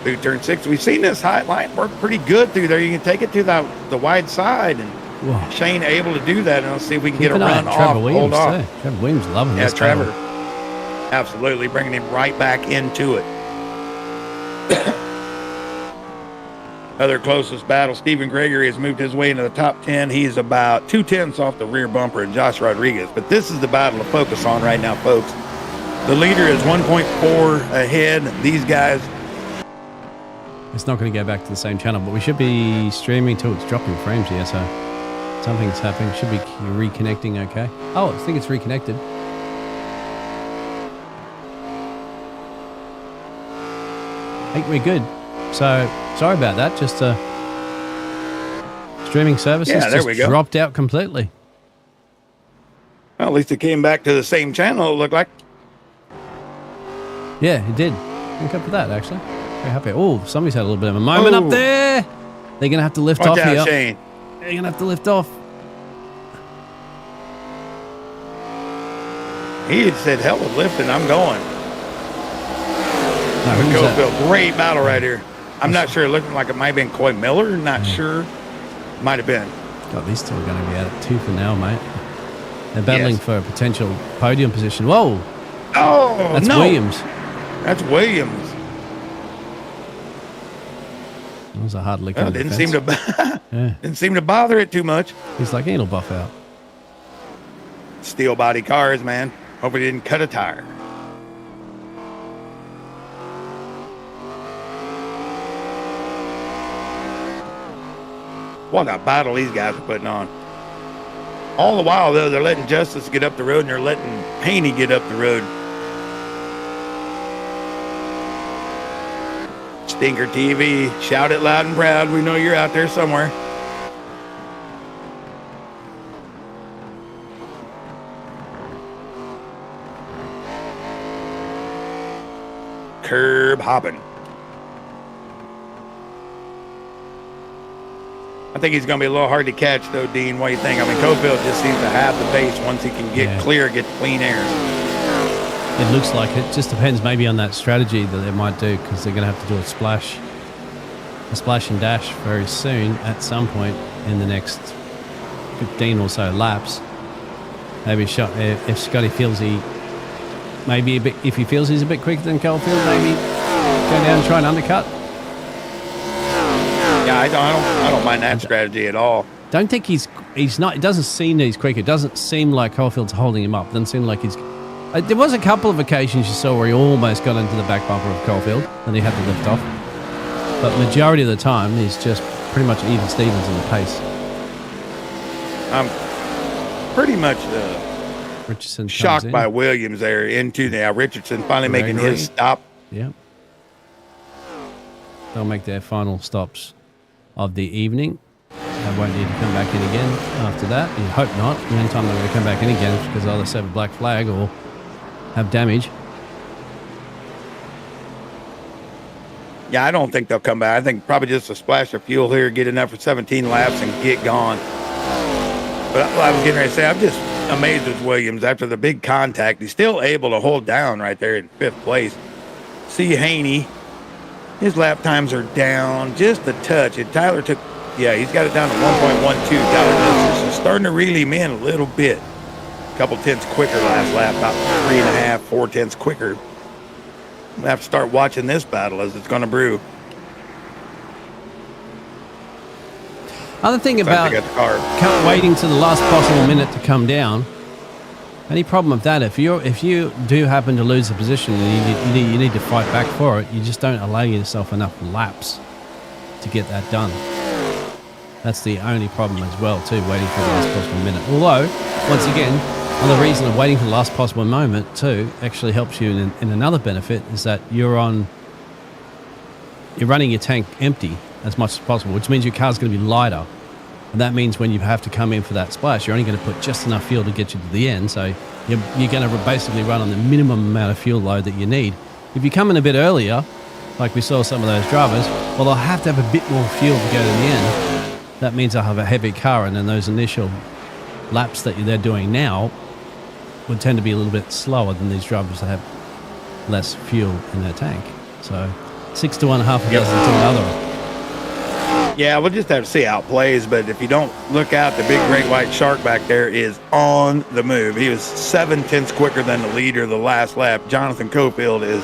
Through turn 6, we've seen this high line work pretty good through there. You can take it to the wide side, and Whoa. Shane able to do that. And let's see if we can get a Keep an eye run on Trevor off, Williams, hold off. too. Trevor Williams loving Yeah, this. Trevor. battle. Absolutely, bringing him right back into it. Other closest battle, Stephen Gregory has moved his way into the top 10. He's about 2/10 off the rear bumper of Josh Rodriguez. But this is the battle to focus on right now, folks. The leader is 1.4 ahead. These guys, It's not going to go back to the same channel, but we should be streaming till it's dropping frames here, so something's happening. Should be reconnecting okay. Oh, I think it's reconnected. I think we're good. So, sorry about that. Just streaming services Yeah, there just we go. dropped out completely. well, at least it came back to the same channel, it looked like. Yeah, it did. Thank God for that, actually. Very happy. Oh, somebody's had a little bit of a moment Oh. up there. They're going to have to lift Watch off out, here. Shane. They're going to have to lift off. He had said, hell with lifting, I'm going. No, who's that? Cofield, great battle right here. I'm not sure, looking like it might have been Coy Miller, not sure. Might have been. God, these two are going to be at it too for now, mate. They're battling Yes. for a potential podium position. Whoa, Oh, that's no. Williams. That's Williams. That was a hard lick Well, on the didn't defense. seem to Yeah. didn't seem to bother it too much. He's like, it'll buff out. Steel body cars, man. Hope he didn't cut a tire. What a battle these guys are putting on. All the while, though, they're letting Justice get up the road and they're letting Haney get up the road. Stinker TV, shout it loud and proud. We know you're out there somewhere. Curb hopping. I think he's going to be a little hard to catch, though, Dean. What do you think? I mean, Cofield just seems to have the base once he can get clear, get clean air. It looks like it. Just depends maybe on that strategy that they might do, because they're going to have to do a splash and dash very soon at some point in the next 15 or so laps. Maybe if Scotty feels maybe a bit, if he feels he's a bit quicker than Caulfield, maybe go down and try and undercut. Yeah, I don't mind that strategy at all. Don't think he's not. It doesn't seem that he's quick. It doesn't seem like Caulfield's holding him up. It doesn't seem like he's. There was a couple of occasions you saw where he almost got into the back bumper of Caulfield and he had to lift off. But majority of the time, he's just pretty much even Stevens in the pace. I'm pretty much Richardson shocked comes by in. Williams there into the Richardson finally making Gregory. his stop. Yeah. They'll make their final stops of the evening. They won't need to come back in again after that. You hope not. The only time they're going to come back in again is because either save a black flag or have damage. Yeah, I don't think they'll come back. I think probably just a splash of fuel here, get enough for 17 laps and get gone. But I was getting ready to say, I'm just amazed with Williams. After the big contact, he's still able to hold down right there in 5th place. See Haney, his lap times are down just a touch. And Tyler took, he's got it down to 1.12. Tyler is starting to reel him in a little bit. A couple tenths quicker last lap, about 3.5, 4 tenths quicker. We'll have to start watching this battle as it's going to brew. Other thing about They got the car. waiting to the last possible minute to come down. Any problem with that? If you do happen to lose a position and you need to fight back for it, you just don't allow yourself enough laps to get that done. That's the only problem as well, too, waiting for the last possible minute. Although, once again, another reason of waiting for the last possible moment, too, actually helps you in another benefit is that you're running your tank empty as much as possible, which means your car's going to be lighter. And that means when you have to come in for that splash, you're only going to put just enough fuel to get you to the end. So you're going to basically run on the minimum amount of fuel load that you need. If you come in a bit earlier, like we saw some of those drivers, well, they'll have to have a bit more fuel to go to the end. That means they'll have a heavy car, and then those initial laps that they're doing now would tend to be a little bit slower than these drivers that have less fuel in their tank. So 6 to 1.5 dozen to another. Yeah, we'll just have to see how it plays, but if you don't look out, the big great white shark back there is on the move. He was 7/10 quicker than the leader the last lap. Jonathan Cofield is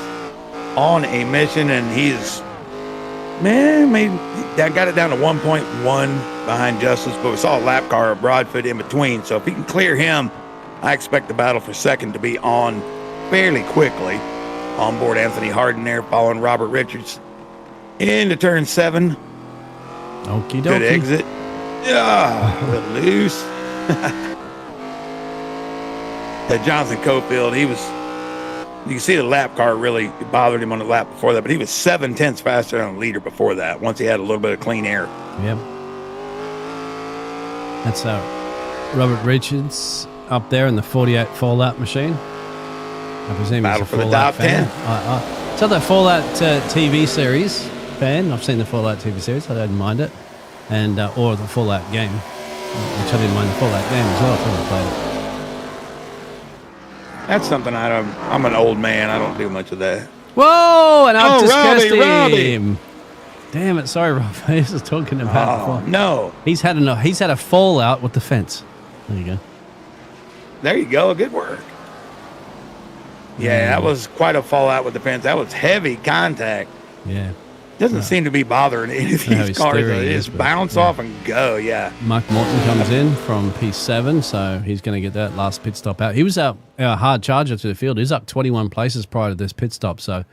on a mission, and he's, that got it down to 1.1 behind Justice, but we saw a lap car, a Broadfoot in between, so if he can clear him, I expect the battle for second to be on fairly quickly. On board Anthony Harden there, following Robert Richards into turn 7. Okie dokie. Good exit. Yeah, a little loose. That Jonathan Cofield, you can see the lap car really bothered him on the lap before that, but he was 7/10 faster than the leader before that, once he had a little bit of clean air. Yep. That's Robert Richards up there in the 48 Fallout machine. I presume Battle he's a for the Fallout top fan. 10. So the Fallout TV series fan. I've seen the Fallout TV series. I don't mind it. And or the Fallout game, which I didn't mind the Fallout game as well. I never played it. That's something I'm an old man. I don't do much of that. Whoa! And I've just cursed him. Robbie. Damn it! Sorry, Rob. I was talking about before. No. He's had a fallout with the fence. There you go. There you go. Good work. Yeah, that was quite a fallout with the fence. That was heavy contact. Yeah. Doesn't seem to be bothering any of these cars. They just bounce off and go, yeah. Mike Morton comes in from P7, so he's going to get that last pit stop out. He was a hard charger to the field. He was up 21 places prior to this pit stop, so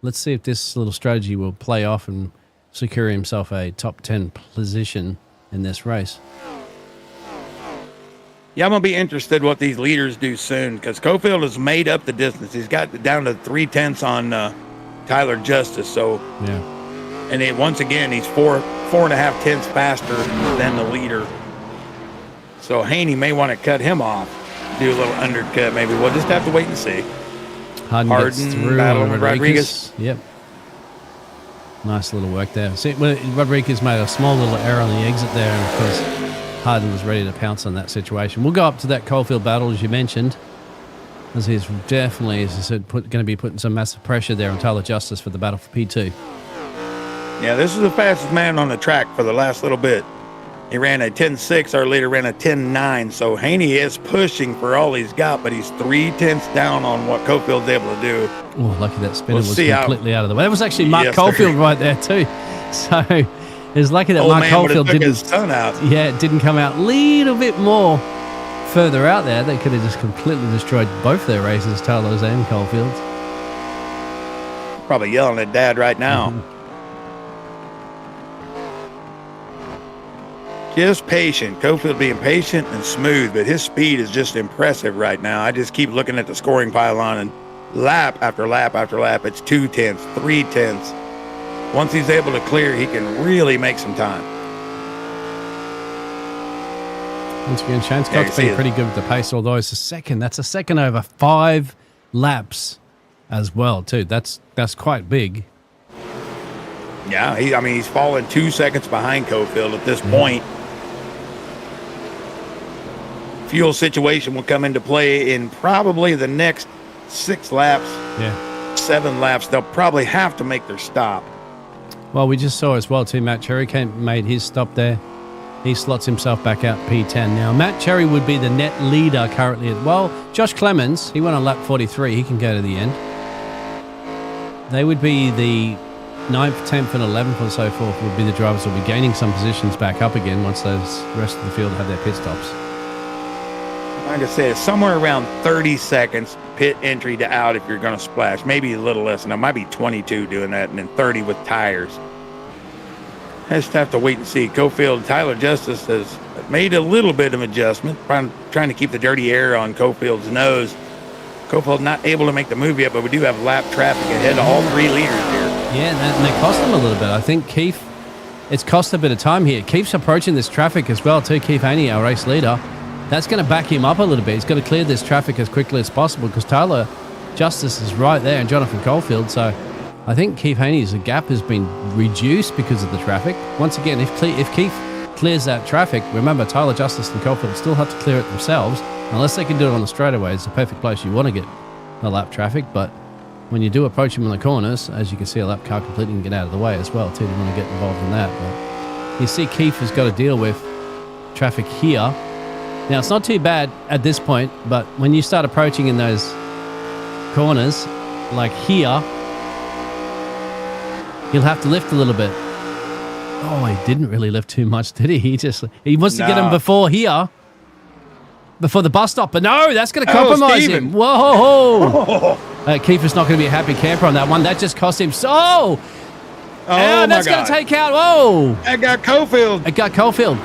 let's see if this little strategy will play off and secure himself a top 10 position in this race. Yeah, I'm going to be interested what these leaders do soon, because Cofield has made up the distance. He's got down to 3/10 on Tyler Justice, so... Yeah. And once again, he's 4.5 tenths faster than the leader. So Haney may want to cut him off, do a little undercut maybe. We'll just have to wait and see. Harden gets through battle on Rodriguez. Yep. Nice little work there. See, Rodriguez made a small little error on the exit there, and of course Harden was ready to pounce on that situation. We'll go up to that Cofield battle, as you mentioned, as he's definitely, as I said, going to be putting some massive pressure there on Tyler Justice for the battle for P2. Yeah, this is the fastest man on the track for the last little bit. He ran a 10.6. Our leader ran a 10.9. So Haney is pushing for all he's got, but he's 3/10 down on what Cofield's able to do. Oh, lucky that spinner was completely out of the way. That was actually Mark Cofield right there too. So it was lucky that Mark Cofield didn't. His son out. Yeah, it didn't come out a little bit more further out there. They could have just completely destroyed both their races, Tyler's and Cofield's. Probably yelling at Dad right now. Mm-hmm. Just patient. Cofield being patient and smooth, but his speed is just impressive right now. I just keep looking at the scoring pylon, and lap after lap after lap, it's 2/10, 3/10. Once he's able to clear, he can really make some time. Once again, Shane Scott's been pretty good with the pace, although it's a second. That's a second over 5 laps as well, too. That's quite big. Yeah, he's fallen 2 seconds behind Cofield at this point. Fuel situation will come into play in probably the next 6 laps, 7 laps. They'll probably have to make their stop. Well, we just saw as well, too, Matt Cherry made his stop there. He slots himself back out P10 now. Matt Cherry would be the net leader currently. Well, Josh Clemens, he went on lap 43. He can go to the end. They would be the 9th, 10th, and 11th, and so forth would be the drivers who will be gaining some positions back up again once those rest of the field have their pit stops. Like I said, it's somewhere around 30 seconds pit entry to out if you're going to splash. Maybe a little less than that. Might be 22 doing that, and then 30 with tires. I just have to wait and see. Tyler Justice has made a little bit of adjustment, trying to keep the dirty air on Cofield's nose. Cofield's not able to make the move yet, but we do have lap traffic ahead of all 3 leaders here. Yeah, and they cost him a little bit. I think Keith, it's cost a bit of time here. Keith's approaching this traffic as well too. Keith Haney, our race leader. That's going to back him up a little bit. He's got to clear this traffic as quickly as possible because Tyler Justice is right there and Jonathan Caulfield. So I think Keith Haney's gap has been reduced because of the traffic. Once again, if Keith clears that traffic, remember Tyler Justice and Caulfield still have to clear it themselves unless they can do it on the straightaway. It's the perfect place you want to get the lap traffic. But when you do approach him in the corners, as you can see, a lap car completely can get out of the way as well too. You want to get involved in that. But you see Keith has got to deal with traffic here. Now, it's not too bad at this point, but when you start approaching in those corners, like here, he'll have to lift a little bit. Oh, he didn't really lift too much, did he? He wants to get him before here, before the bus stop, but no, that's going to compromise him. Whoa! Keefer's not going to be a happy camper on that one. That just cost him so... Oh, that's going to take out... Whoa! That got Caulfield. It got Caulfield.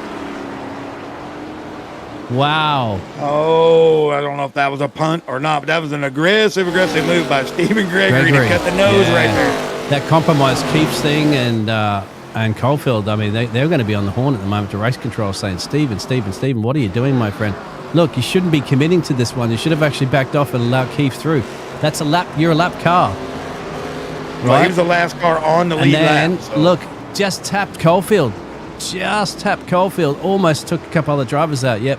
Wow. Oh, I don't know if that was a punt or not, but that was an aggressive move by Stephen Gregory to cut the nose right there. That compromised Keith's thing and Caulfield. I mean, they're going to be on the horn at the moment to race control saying, Stephen, what are you doing, my friend? Look, you shouldn't be committing to this one. You should have actually backed off and allowed Keith through. That's a lap. You're a lap car. Right? Well, he was the last car on the lead lap. So. Look, just tapped Caulfield. Almost took a couple other drivers out. Yep.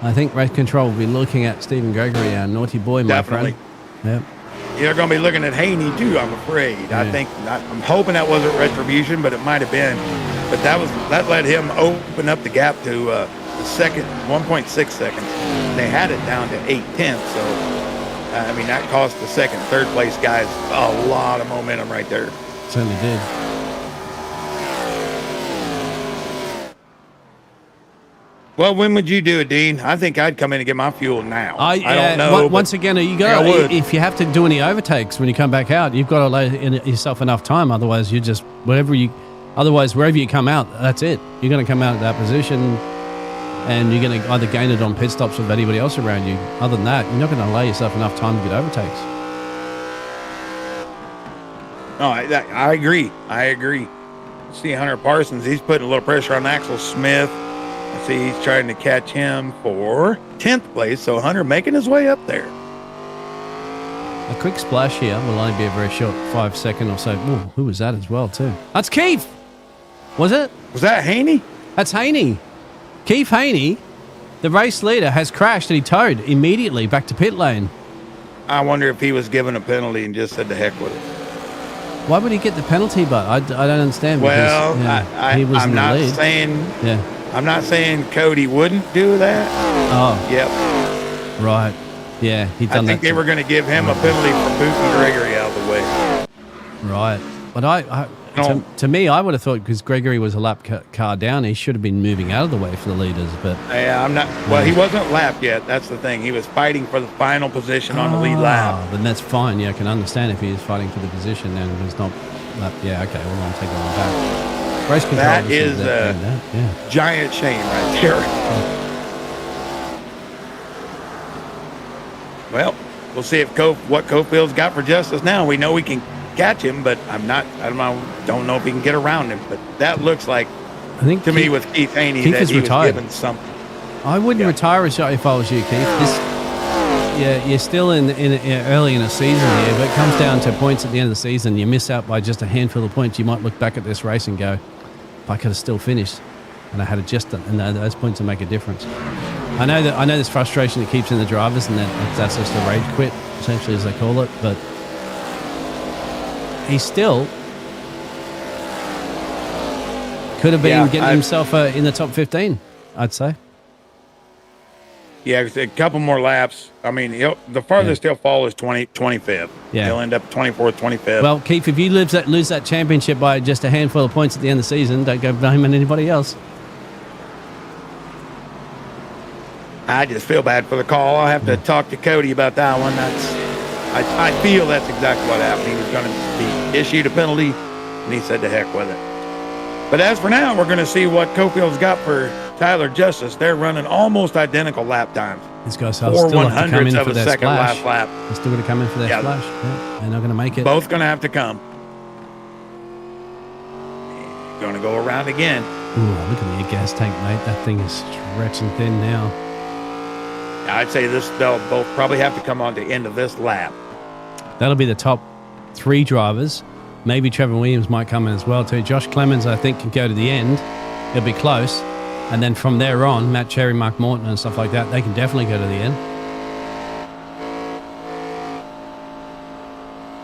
I think race control will be looking at Stephen Gregory, our naughty boy, my friend. Yep. They're going to be looking at Haney too, I'm afraid. Yeah. I'm hoping that wasn't retribution, but it might have been. But that let him open up the gap to the second, 1.6 seconds. They had it down to 8/10. So, that cost the second, third place guys a lot of momentum right there. Certainly did. Well, when would you do it, Dean? I think I'd come in and get my fuel now. I don't know. Once again, if you have to do any overtakes when you come back out, you've got to allow yourself enough time. Otherwise, you just wherever you come out, that's it. You're going to come out at that position, and you're going to either gain it on pit stops with anybody else around you. Other than that, you're not going to allow yourself enough time to get overtakes. No, I agree. See Hunter Parsons, he's putting a little pressure on Axel Smith. I see he's trying to catch him for 10th place, so Hunter making his way up there. A quick splash here will only be a very short 5 second or so. Ooh, who was that as well, too? That's Keith! Was it? Was that Haney? That's Haney. Keith Haney, the race leader, has crashed and he towed immediately back to pit lane. I wonder if he was given a penalty and just said to heck with it. Why would he get the penalty, but I don't understand. Well, because, he was I'm not saying... Yeah. I'm not saying Cody wouldn't do that. Oh. Yep. Right. Yeah, he'd done that. I think they were going to give him a penalty for booting Gregory out of the way. Right. But to me, I would have thought because Gregory was a lap car down, he should have been moving out of the way for the leaders. But yeah, I'm not. Well, he wasn't lapped yet. That's the thing. He was fighting for the final position on the lead lap. Then that's fine. Yeah, I can understand if he is fighting for the position and he was not lapped. Yeah, okay. Well, I'll take it on back. Race control. That is a giant shame right there. Well, we'll see if what Cofield's got for Justice now. We know we can catch him, but don't know if he can get around him. But that looks like, to me, with Keith Haney, that he was given something. I wouldn't retire a shot if I was you, Keith. You're still in early in a season here, but it comes down to points at the end of the season. You miss out by just a handful of points. You might look back at this race and go, if I could have still finished and I had adjusted, and those points will make a difference. I know there's frustration that keeps in the drivers, and that's just a rage quit, essentially, as they call it, but he still could have been getting himself in the top 15, I'd say. Yeah, a couple more laps. I mean, the farthest he'll fall is 25th. Yeah. He'll end up 24th, 25th. Well, Keith, if you lose that championship by just a handful of points at the end of the season, don't go blaming anybody else. I just feel bad for the call. I'll have to talk to Cody about that one. I feel that's exactly what happened. He was going to be issued a penalty, and he said to heck with it. But as for now, we're going to see what Cofield's got for Tyler Justice. They're running almost identical lap times. These guys are 4 still have to come in 100ths for of a their second splash. last lap. They're still going to come in for their splash. Yeah, they're not going to make it. Both going to have to come. Going to go around again. Ooh, look at the gas tank, mate. That thing is stretching thin now. I'd say they'll both probably have to come on the end of this lap. That'll be the top 3 drivers. Maybe Trevor Williams might come in as well too. Josh Clemens, I think, can go to the end. It'll be close. And then from there on, Matt Cherry, Mark Morton and stuff like that, they can definitely go to the end.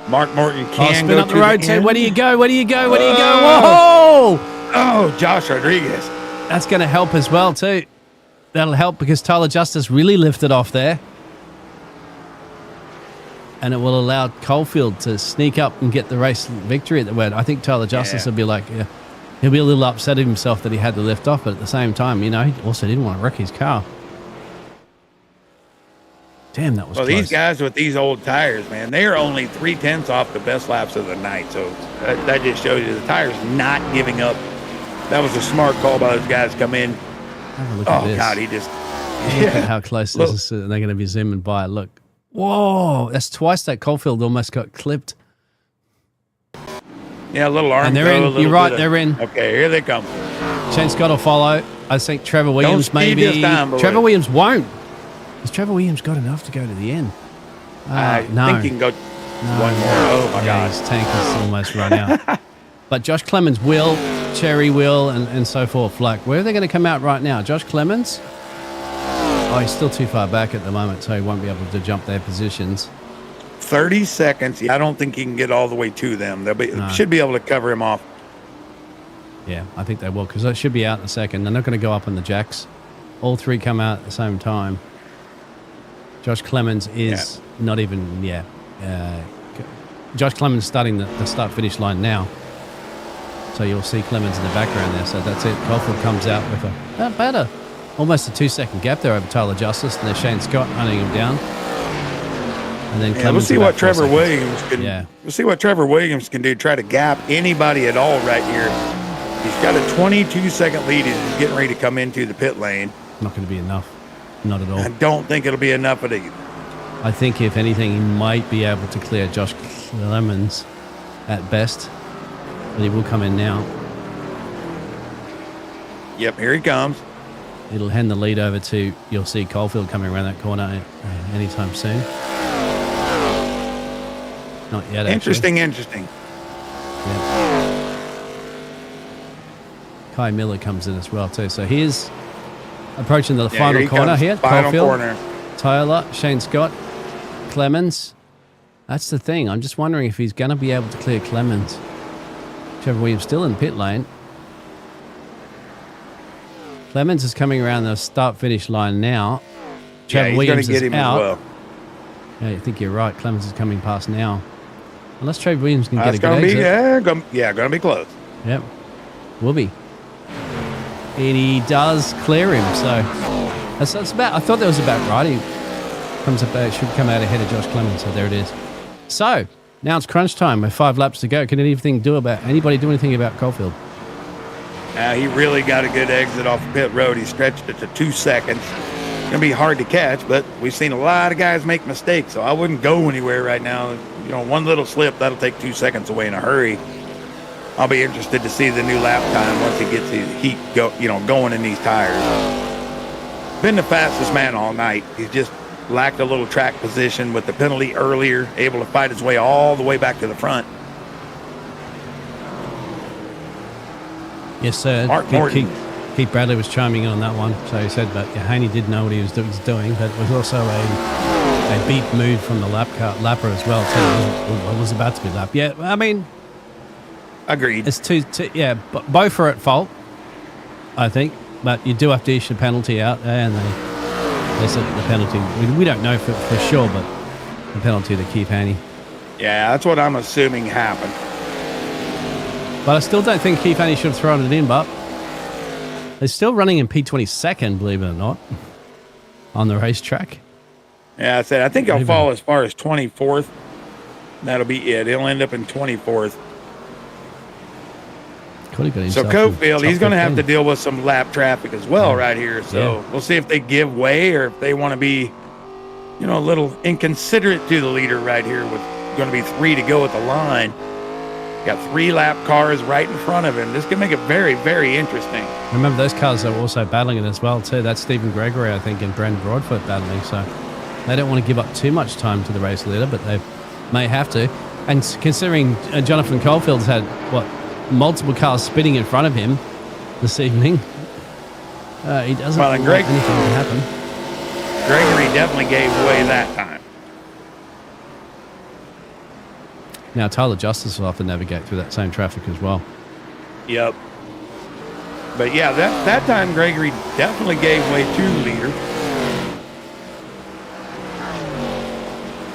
Mark Morton can spin go up the to road, the too. end. Where do you go? Where do you go? Where do you go? Oh! Whoa! Oh, Josh Rodriguez. That's going to help as well too. That'll help because Tyler Justice really lifted off there. And it will allow Caulfield to sneak up and get the race victory at the end. I think Tyler Justice will be like, he'll be a little upset at himself that he had to lift off, but at the same time, he also didn't want to wreck his car. Damn, that was close. These guys with these old tires, man, they are only 3/10 off the best laps of the night. So that just shows you the tires not giving up. That was a smart call by those guys come in. Have a look at this. God, he just... Look at how close this is. They're going to be zooming by. Look. Whoa, that's twice that Caulfield almost got clipped. Yeah, a little arm. And they're in. You're right, they're in. Okay, here they come. Shane Scott will follow. I think Trevor Williams maybe. Trevor Williams won't. Has Trevor Williams got enough to go to the end? I think he can go one more. Oh, my God. His tank has almost run out. But Josh Clemens will, Cherry will, and so forth. Like, where are they going to come out right now? Josh Clemens? Oh, he's still too far back at the moment, so he won't be able to jump their positions. 30 seconds. I don't think he can get all the way to them. Should be able to cover him off. Yeah, I think they will, because they should be out in a second. They're not going to go up on the jacks. All 3 come out at the same time. Josh Clemens is not even, Josh Clemens starting the start-finish line now. So you'll see Clemens in the background there. So that's it. Caulfield comes out with almost a 2-second gap there over Tyler Justice. And there's Shane Scott hunting him down. And then Clemens. We'll see what Trevor Williams can. Yeah. We'll see what Trevor Williams can do. Try to gap anybody at all right here. He's got a 22-second lead. He's getting ready to come into the pit lane. Not going to be enough. Not at all. I don't think it'll be enough of either. I think if anything, he might be able to clear Josh Clemens at best. But he will come in now. Yep, here he comes. It'll hand the lead over to, you'll see Caulfield coming around that corner anytime soon. Not yet, Interesting. Yeah. Kai Miller comes in as well too. So here's approaching the final corner here. Final Caulfield, corner. Tyler, Shane Scott, Clemens. That's the thing. I'm just wondering if he's going to be able to clear Clemens. Trevor Williams still in pit lane. Clemens is coming around the start-finish line now. Trevor Williams is out. Well. Yeah, I think you're right. Clemens is coming past now. Unless Trevor Williams can get a good gonna exit. Going to be close. Yep, will be. And he does clear him. So that's about. I thought that was about right. He should come out ahead of Josh Clemens. So there it is. So now it's crunch time with 5 laps to go. Can anybody do anything about Caulfield? He really got a good exit off the pit road. He stretched it to 2 seconds. It's going to be hard to catch, but we've seen a lot of guys make mistakes, so I wouldn't go anywhere right now. One little slip, that'll take 2 seconds away in a hurry. I'll be interested to see the new lap time once he gets his heat going in these tires. Been the fastest man all night. He's just lacked a little track position with the penalty earlier, able to fight his way all the way back to the front. Yes, sir. Mark Morton. Keith Bradley was chiming in on that one. So he said, but Haney did know what he was doing, but it was also a beat move from the lapper as well. So it was about to be lap. Yeah, I mean, agreed. It's but both are at fault, I think. But you do have to issue a penalty out, and they said the penalty. We don't know for sure, but the penalty to Keith Haney. Yeah, that's what I'm assuming happened. But I still don't think Keith Haney should have thrown it in, but they're still running in P22nd, believe it or not, on the racetrack. Yeah, I think he'll fall as far as 24th. That'll be it. He'll end up in 24th. Could have got So himself Cofield, in he's top going to have to 15. deal with some lap traffic as well right here. So Yeah. we'll see if they give way or if they want to be, you know, a little inconsiderate to the leader right here with going to be 3 to go at the line. Got 3 lap cars right in front of him. This could make it very, very interesting. Remember, those cars are also battling it as well, too. That's Stephen Gregory, I think, and Brandon Broadfoot battling. So they don't want to give up too much time to the race leader, but they may have to. And considering Jonathan Caulfield's had, multiple cars spinning in front of him this evening, he doesn't Well, want and anything to happen. Gregory definitely gave way that time. Now, Tyler Justice will have to navigate through that same traffic as well. Yep. But yeah, that time Gregory definitely gave way to the leader.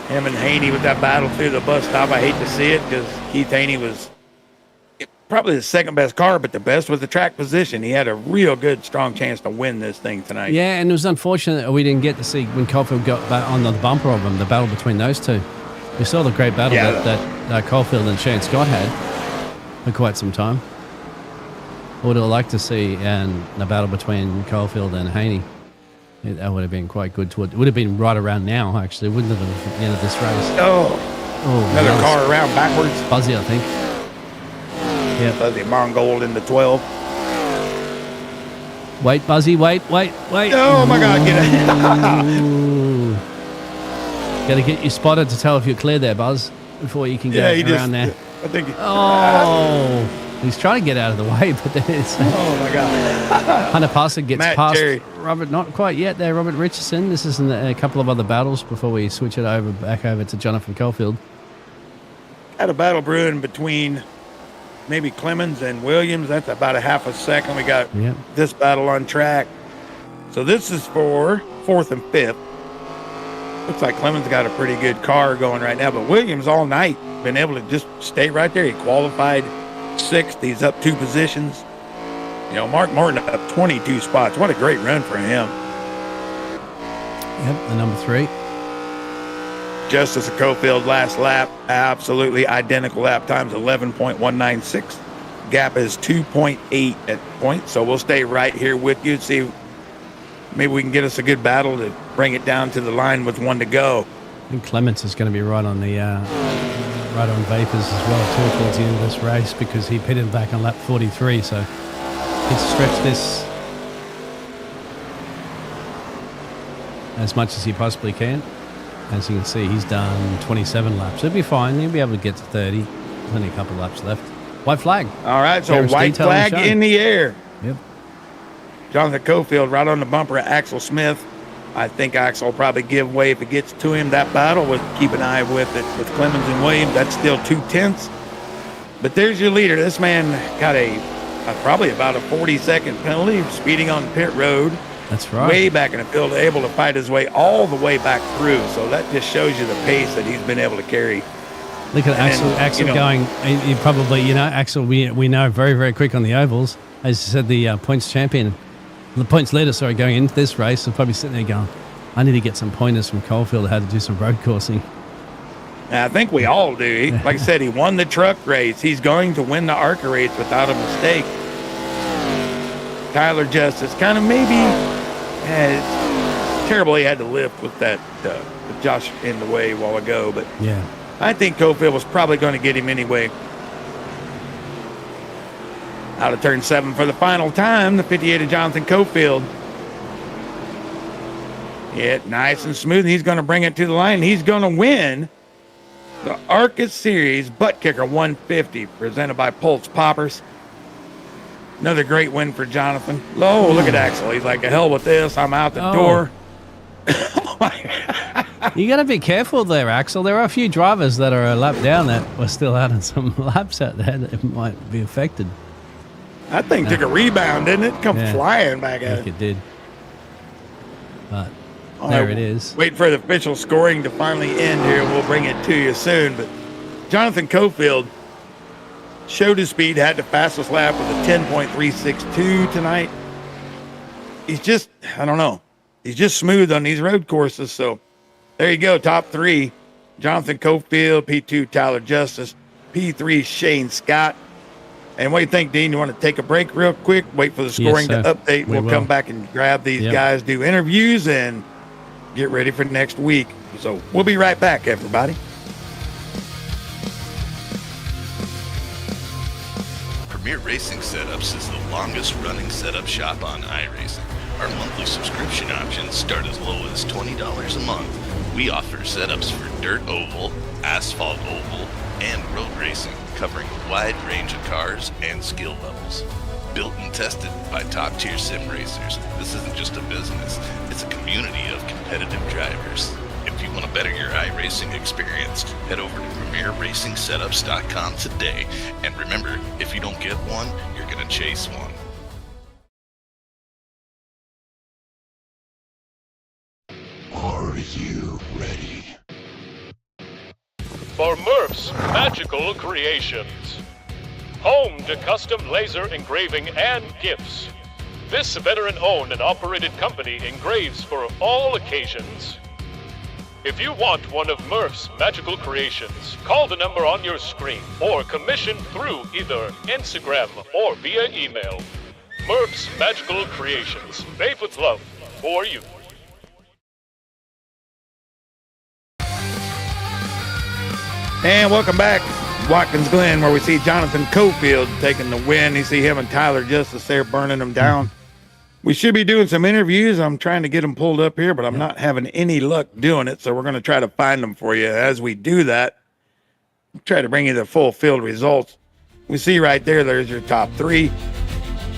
Him and Haney with that battle through the bus stop. I hate to see it because Keith Haney was probably the second best car, but the best was the track position. He had a real good, strong chance to win this thing tonight. Yeah, and it was unfortunate that we didn't get to see when Caulfield got back on the bumper of him, the battle between those two. We saw the great battle that Caulfield and Shane Scott had for quite some time. I would have liked to see the battle between Caulfield and Haney. That would have been quite good. It would have been right around now, actually, wouldn't it, at the end of this race? Oh, another nice. car around backwards. Fuzzy, I think. Yeah. Fuzzy Mongold in the 12. Wait, Buzzy, wait. Oh, my God, get it. Got to get you spotted to tell if you're clear there, Buzz, before you can get around there. I think. Oh, he's trying to get out of the way, but then it's... Oh, my God. Hunter Passer gets Matt past Jerry. Robert, not quite yet there, Robert Richardson. This is in a couple of other battles before we switch it back over to Jonathan Caulfield. Had a battle brewing between maybe Clemens and Williams. That's about a half a second. We got this battle on track. So this is for 4th and 5th. Looks like Clemens got a pretty good car going right now, but Williams all night been able to just stay right there. He qualified 6th. He's up 2 positions. You know, Mark Martin up 22 spots. What a great run for him. Yep, the number 3. Justice of Cofield last lap, absolutely identical lap times, 11.196. Gap is 2.8 at points, so we'll stay right here with you and see maybe we can get us a good battle to bring it down to the line with 1 to go. I think Clements is going to be right on the right on vapors as well too towards the end of this race because he pitted back on lap 43, so he's stretched this as much as he possibly can. As you can see, he's done 27 laps. He'll be fine. He'll be able to get to 30. There's only a couple of laps left. White flag. All right, so Fairest white detail on the flag show. in the air. Yep. Jonathan Cofield right on the bumper of Axel Smith. I think Axel will probably give way if it gets to him. That battle, we'll keep an eye with it with Clemens and Williams. That's still 2/10. But there's your leader. This man got probably about a 40-second penalty speeding on pit road. That's right. Way back in the field, able to fight his way all the way back through. So that just shows you the pace that he's been able to carry. Look at Axel going. He probably, Axel, we know very, very quick on the ovals. As you said, the points champion, the points leader, going into this race, is probably sitting there going, I need to get some pointers from Caulfield how to do some road coursing. I think we all do. Like I said, he won the truck race. He's going to win the ARCA race without a mistake. Tyler Justice kind of maybe terrible he had to lift with that with Josh in the way a while ago, but yeah, I think Cofield was probably going to get him anyway. Out of turn 7 for the final time, the 58 of Jonathan Cofield. Yeah, nice and smooth. He's going to bring it to the line. He's going to win the ARCA Series ButtKicker 150 presented by Pultz Poppers. Another great win for Jonathan. Oh, look at Axel. He's like, the hell with this. I'm out the door. You got to be careful there, Axel. There are a few drivers that are a lap down that were still out on some laps out there that might be affected. That thing took a rebound, didn't it? Come flying back I at think it. it did. But there it is. Wait for the official scoring to finally end here. We'll bring it to you soon. But Jonathan Cofield showed his speed, had the fastest lap with a 10.362 tonight. He's just, I don't know. He's just smooth on these road courses. So there you go. Top 3, Jonathan Cofield, P2, Tyler Justice, P3, Shane Scott. And what do you think, Dean? You want to take a break real quick, wait for the Yes, scoring to sir. update? We We'll come will. back and grab these Yep. guys, do interviews, and get ready for next week. So we'll be right back, everybody. Premier Racing Setups is the longest running setup shop on iRacing. Our monthly subscription options start as low as $20 a month. We offer setups for dirt oval, asphalt oval, and road racing, covering a wide range of cars and skill levels. Built and tested by top-tier sim racers, this isn't just a business, it's a community of competitive drivers. If you want to better your iRacing experience, head over to PremierRacingSetups.com today. And remember, if you don't get one, you're going to chase one. Are you ready? For Murph's Magical Creations. Home to custom laser engraving and gifts. This veteran-owned and operated company engraves for all occasions. If you want one of Murph's magical creations, call the number on your screen or commission through either Instagram or via email. Murph's Magical Creations, made with love for you. And welcome back, Watkins Glen, where we see Jonathan Cofield taking the win. You see him and Tyler Justice there burning them down. We should be doing some interviews. I'm trying to get them pulled up here, but I'm not having any luck doing it. So we're going to try to find them for you. As we do that, try to bring you the full field results. We see right there, there's your top three.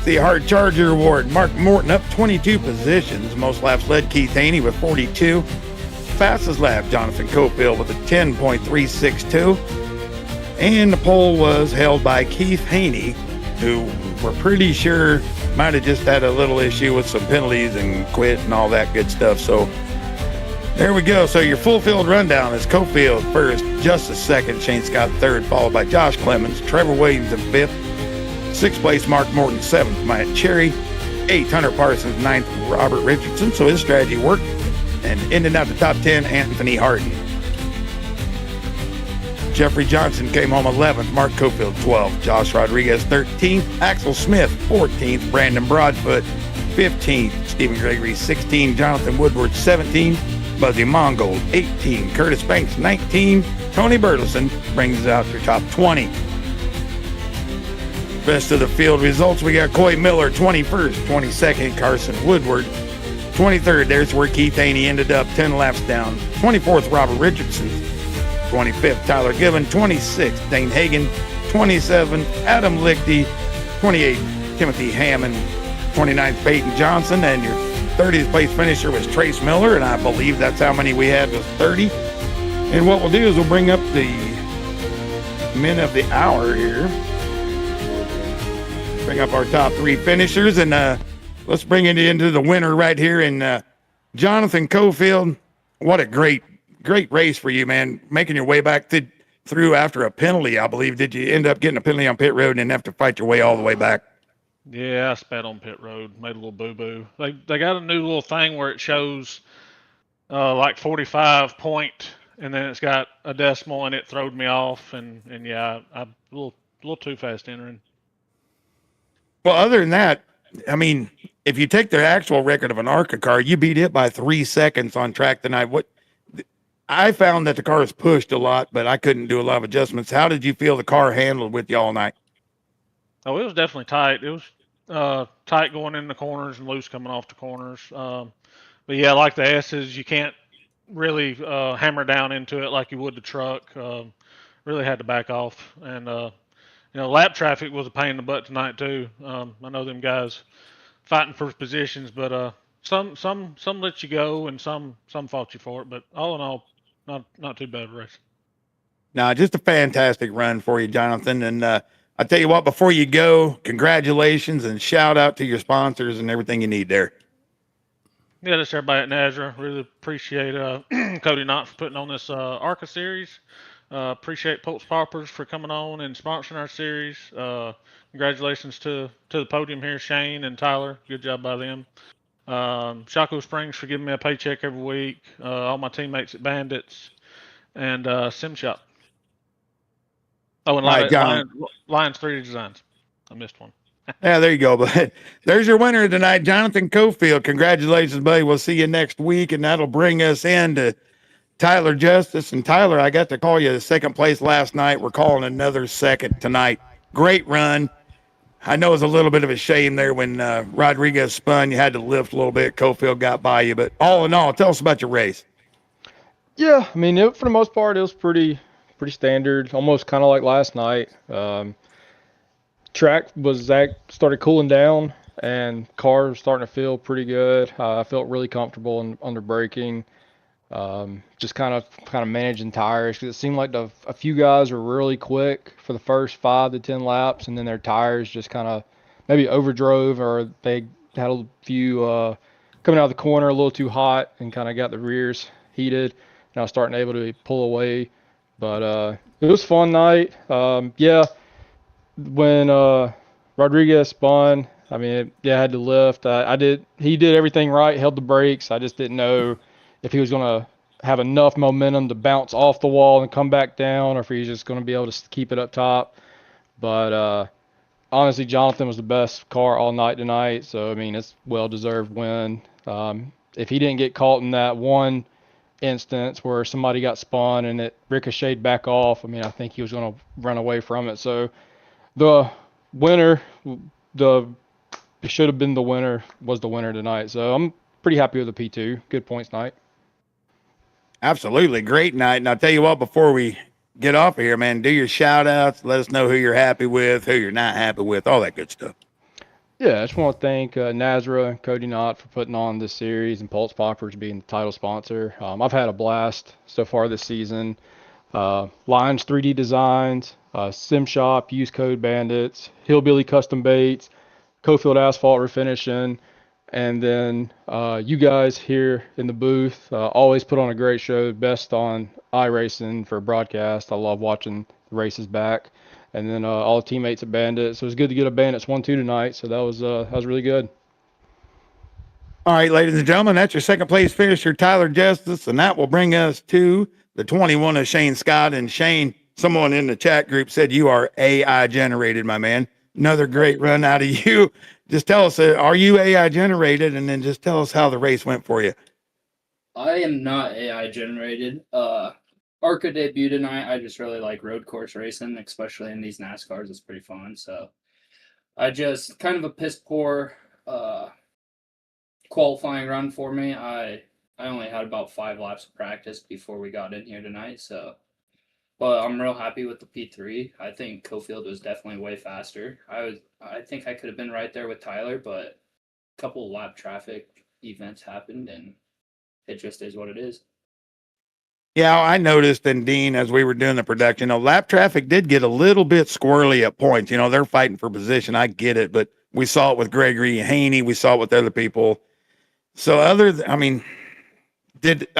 The Hard Charger Award, Mark Morton up 22 positions. Most laps led Keith Haney with 42. Fastest lap, Jonathan Cofield with a 10.362. And the pole was held by Keith Haney, who we're pretty sure might have just had a little issue with some penalties and quit and all that good stuff. So there we go. So your full field rundown is Cofield first, Justice second, Shane Scott third, followed by Josh Clemens, Trevor Williams in fifth, sixth place Mark Morton, seventh Matt Cherry, eighth Hunter Parsons, ninth Robert Richardson. So his strategy worked. And ending out the top 10, Anthony Harden. Jeffrey Johnson came home 11th, Mark Cofield 12th, Josh Rodriguez 13th, Axel Smith 14th, Brandon Broadfoot 15th, Stephen Gregory 16th, Jonathan Woodward 17th, Buzzy Mongold 18th, Curtis Banks 19th, Tony Bertelson brings out your top 20. Rest of the field results, we got Coy Miller 21st, 22nd, Carson Woodward 23rd, there's where Keith Haney ended up, 10 laps down. 24th, Robert Richardson. 25th, Tyler Gibbon. 26th, Dane Hagan. 27th, Adam Lichty. 28th, Timothy Hammond. 29th, Peyton Johnson. And your 30th place finisher was Trace Miller, and I believe that's how many we had was 30. And what we'll do is we'll bring up the men of the hour here. Bring up our top three finishers, and let's bring it into the winner right here. And Jonathan Cofield, what a great race for you, man. Making your way back through after a penalty, I believe. Did you end up getting a penalty on pit road and then have to fight your way all the way back? Yeah, I spat on pit road, made a little boo-boo. They got a new little thing where it shows like 45 point, and then it's got a decimal, and it throwed me off. And yeah, I'm a little too fast entering. Well, other than that, I mean, if you take the actual record of an ARCA car, you beat it by 3 seconds on track tonight. I found that the car is pushed a lot, but I couldn't do a lot of adjustments. How did you feel the car handled with you all night? Oh, it was definitely tight. It was tight going in the corners and loose coming off the corners. But yeah, like the S's, you can't really hammer down into it like you would the truck. Really had to back off. And lap traffic was a pain in the butt tonight too. I know them guys fighting for positions, but some let you go and some fought you for it. But all in all, not too bad of a race. No, just a fantastic run for you, Jonathan. And I tell you what, before you go, congratulations and shout out to your sponsors and everything you need there. Yeah, just everybody at NASRA. Really appreciate Cody Knott for putting on this ARCA series. Appreciate Pultz Poppers for coming on and sponsoring our series. Congratulations to the podium here, Shane and Tyler. Good job by them. Shaco Springs for giving me a paycheck every week. All my teammates at Bandits and Sim Shop. Oh, and Lions 3D Designs. I missed one. Yeah, there you go. But there's your winner tonight, Jonathan Cofield. Congratulations, buddy. We'll see you next week, and that'll bring us into Tyler Justice. And Tyler, I got to call you the second place last night. We're calling another second tonight. Great run. I know it was a little bit of a shame there when Rodriguez spun. You had to lift a little bit. Cofield got by you. But all in all, tell us about your race. Yeah, I mean, for the most part, it was pretty standard, almost kind of like last night. Track started cooling down, and car was starting to feel pretty good. I felt really comfortable under braking. Just kind of managing tires, because it seemed like a few guys were really quick for the first 5 to 10 laps, and then their tires just kind of maybe overdrove, or they had a few coming out of the corner a little too hot and kind of got the rears heated, and I was starting able to pull away. But it was a fun night. Yeah, when Rodriguez spun, I mean, I had to lift. He did everything right, held the brakes. I just didn't know if he was going to have enough momentum to bounce off the wall and come back down, or if he was just going to be able to keep it up top. But honestly, Jonathan was the best car all night tonight, so I mean, it's well-deserved win. If he didn't get caught in that one instance where somebody got spun and it ricocheted back off, I mean, I think he was going to run away from it. So the winner, it should have been the winner, was the winner tonight. So I'm pretty happy with the P2. Good points night. Absolutely. Great night. And I'll tell you what, before we get off of here, man, do your shout outs. Let us know who you're happy with, who you're not happy with, all that good stuff. Yeah, I just want to thank NASRA and Cody Knott for putting on this series, and Pultz Poppers being the title sponsor. I've had a blast so far this season. Lions 3D Designs, Sim Shop, Use Code Bandits, Hillbilly Custom Baits, Cofield Asphalt Refinishing, and then you guys here in the booth always put on a great show. Best on iRacing for broadcast. I love watching the races back. And then all the teammates at Bandits. So it was good to get a Bandits 1-2 tonight. So that was really good. All right, ladies and gentlemen, that's your second place finisher, Tyler Justice, and that will bring us to the 21 of Shane Scott. And Shane, someone in the chat group said you are AI generated, my man. Another great run out of you. Just tell us, are you AI generated? And then just tell us how the race went for you. I am not AI generated. ARCA debut tonight. I just really like road course racing, especially in these NASCARs. It's pretty fun. So I just kind of a piss poor qualifying run for me. I only had about 5 laps of practice before we got in here tonight. But I'm real happy with the P3. I think Cofield was definitely way faster. I think I could have been right there with Tyler, but a couple of lap traffic events happened, and it just is what it is. Yeah, I noticed, and Dean, as we were doing the production, lap traffic did get a little bit squirrely at points. They're fighting for position. I get it, but we saw it with Gregory Haney. We saw it with other people. So I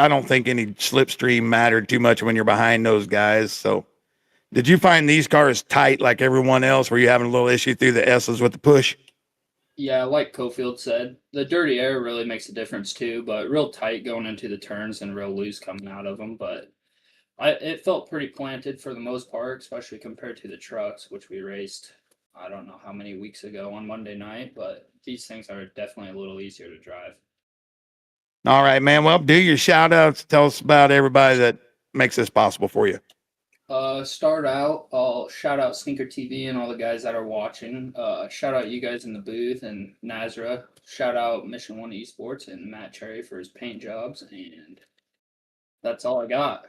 don't think any slipstream mattered too much when you're behind those guys. So did you find these cars tight like everyone else? Were you having a little issue through the S's with the push? Yeah, like Cofield said, the dirty air really makes a difference too, but real tight going into the turns and real loose coming out of them. But it felt pretty planted for the most part, especially compared to the trucks, which we raced, I don't know how many weeks ago on Monday night, but these things are definitely a little easier to drive. All right, man. Well, do your shout outs. Tell us about everybody that makes this possible for you. Start out, I'll shout out Sneaker TV and all the guys that are watching. Shout out you guys in the booth and NASRA. Shout out Mission 1 Esports and Matt Cherry for his paint jobs. And that's all I got.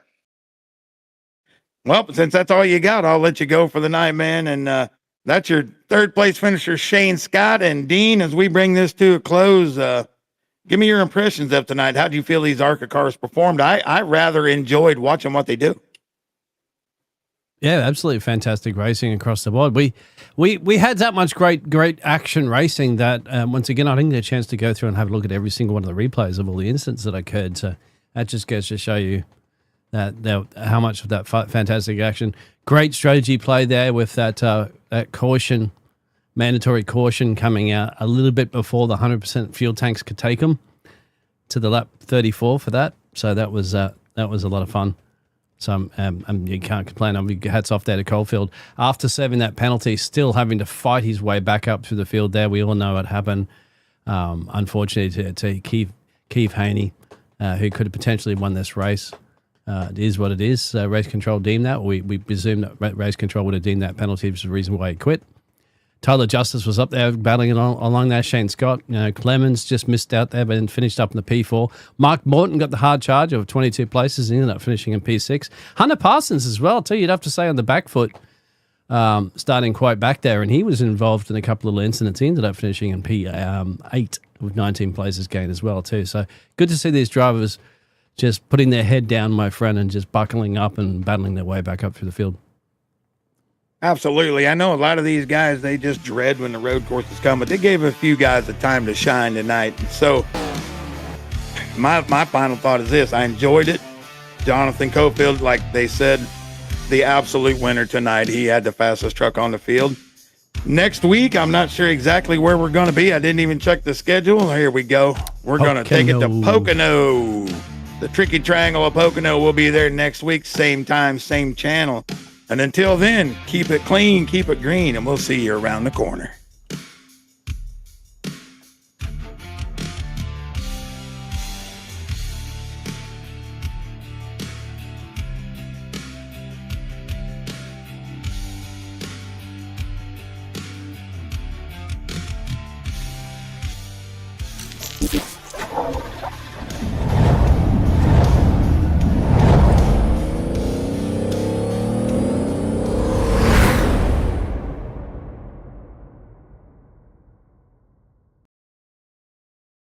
Well, since that's all you got, I'll let you go for the night, man. And that's your third place finisher, Shane Scott. And Dean, as we bring this to a close, give me your impressions of tonight. How do you feel these ARCA cars performed? I rather enjoyed watching what they do. Yeah, absolutely fantastic racing across the board. We had that much great action racing that once again I didn't get a chance to go through and have a look at every single one of the replays of all the incidents that occurred. So that just goes to show you that how much of that fantastic action. Great strategy play there with that caution, mandatory caution coming out a little bit before the 100% fuel tanks could take them to the lap 34 for that. So that was a lot of fun. So you can't complain. Hats off there to Caulfield. After serving that penalty, still having to fight his way back up through the field there. We all know what happened, unfortunately, to Keith Haney, who could have potentially won this race. It is what it is. Race control deemed that. We presume that race control would have deemed that penalty was the reason why he quit. Tyler Justice was up there battling along there. Shane Scott, Clemens just missed out there, but then finished up in the P4. Mark Morton got the hard charge of 22 places and ended up finishing in P6. Hunter Parsons as well, too. You'd have to say on the back foot, starting quite back there, and he was involved in a couple of little incidents. He ended up finishing in P8 with 19 places gained as well, too. So good to see these drivers just putting their head down, my friend, and just buckling up and battling their way back up through the field. Absolutely. I know a lot of these guys, they just dread when the road courses come, but they gave a few guys the time to shine tonight. So my final thought is this. I enjoyed it. Jonathan Caulfield, like they said, the absolute winner tonight. He had the fastest truck on the field. Next week, I'm not sure exactly where we're going to be. I didn't even check the schedule. Here we go. We're going to take it to Pocono. The Tricky Triangle of Pocono will be there next week. Same time, same channel. And until then, keep it clean, keep it green, and we'll see you around the corner.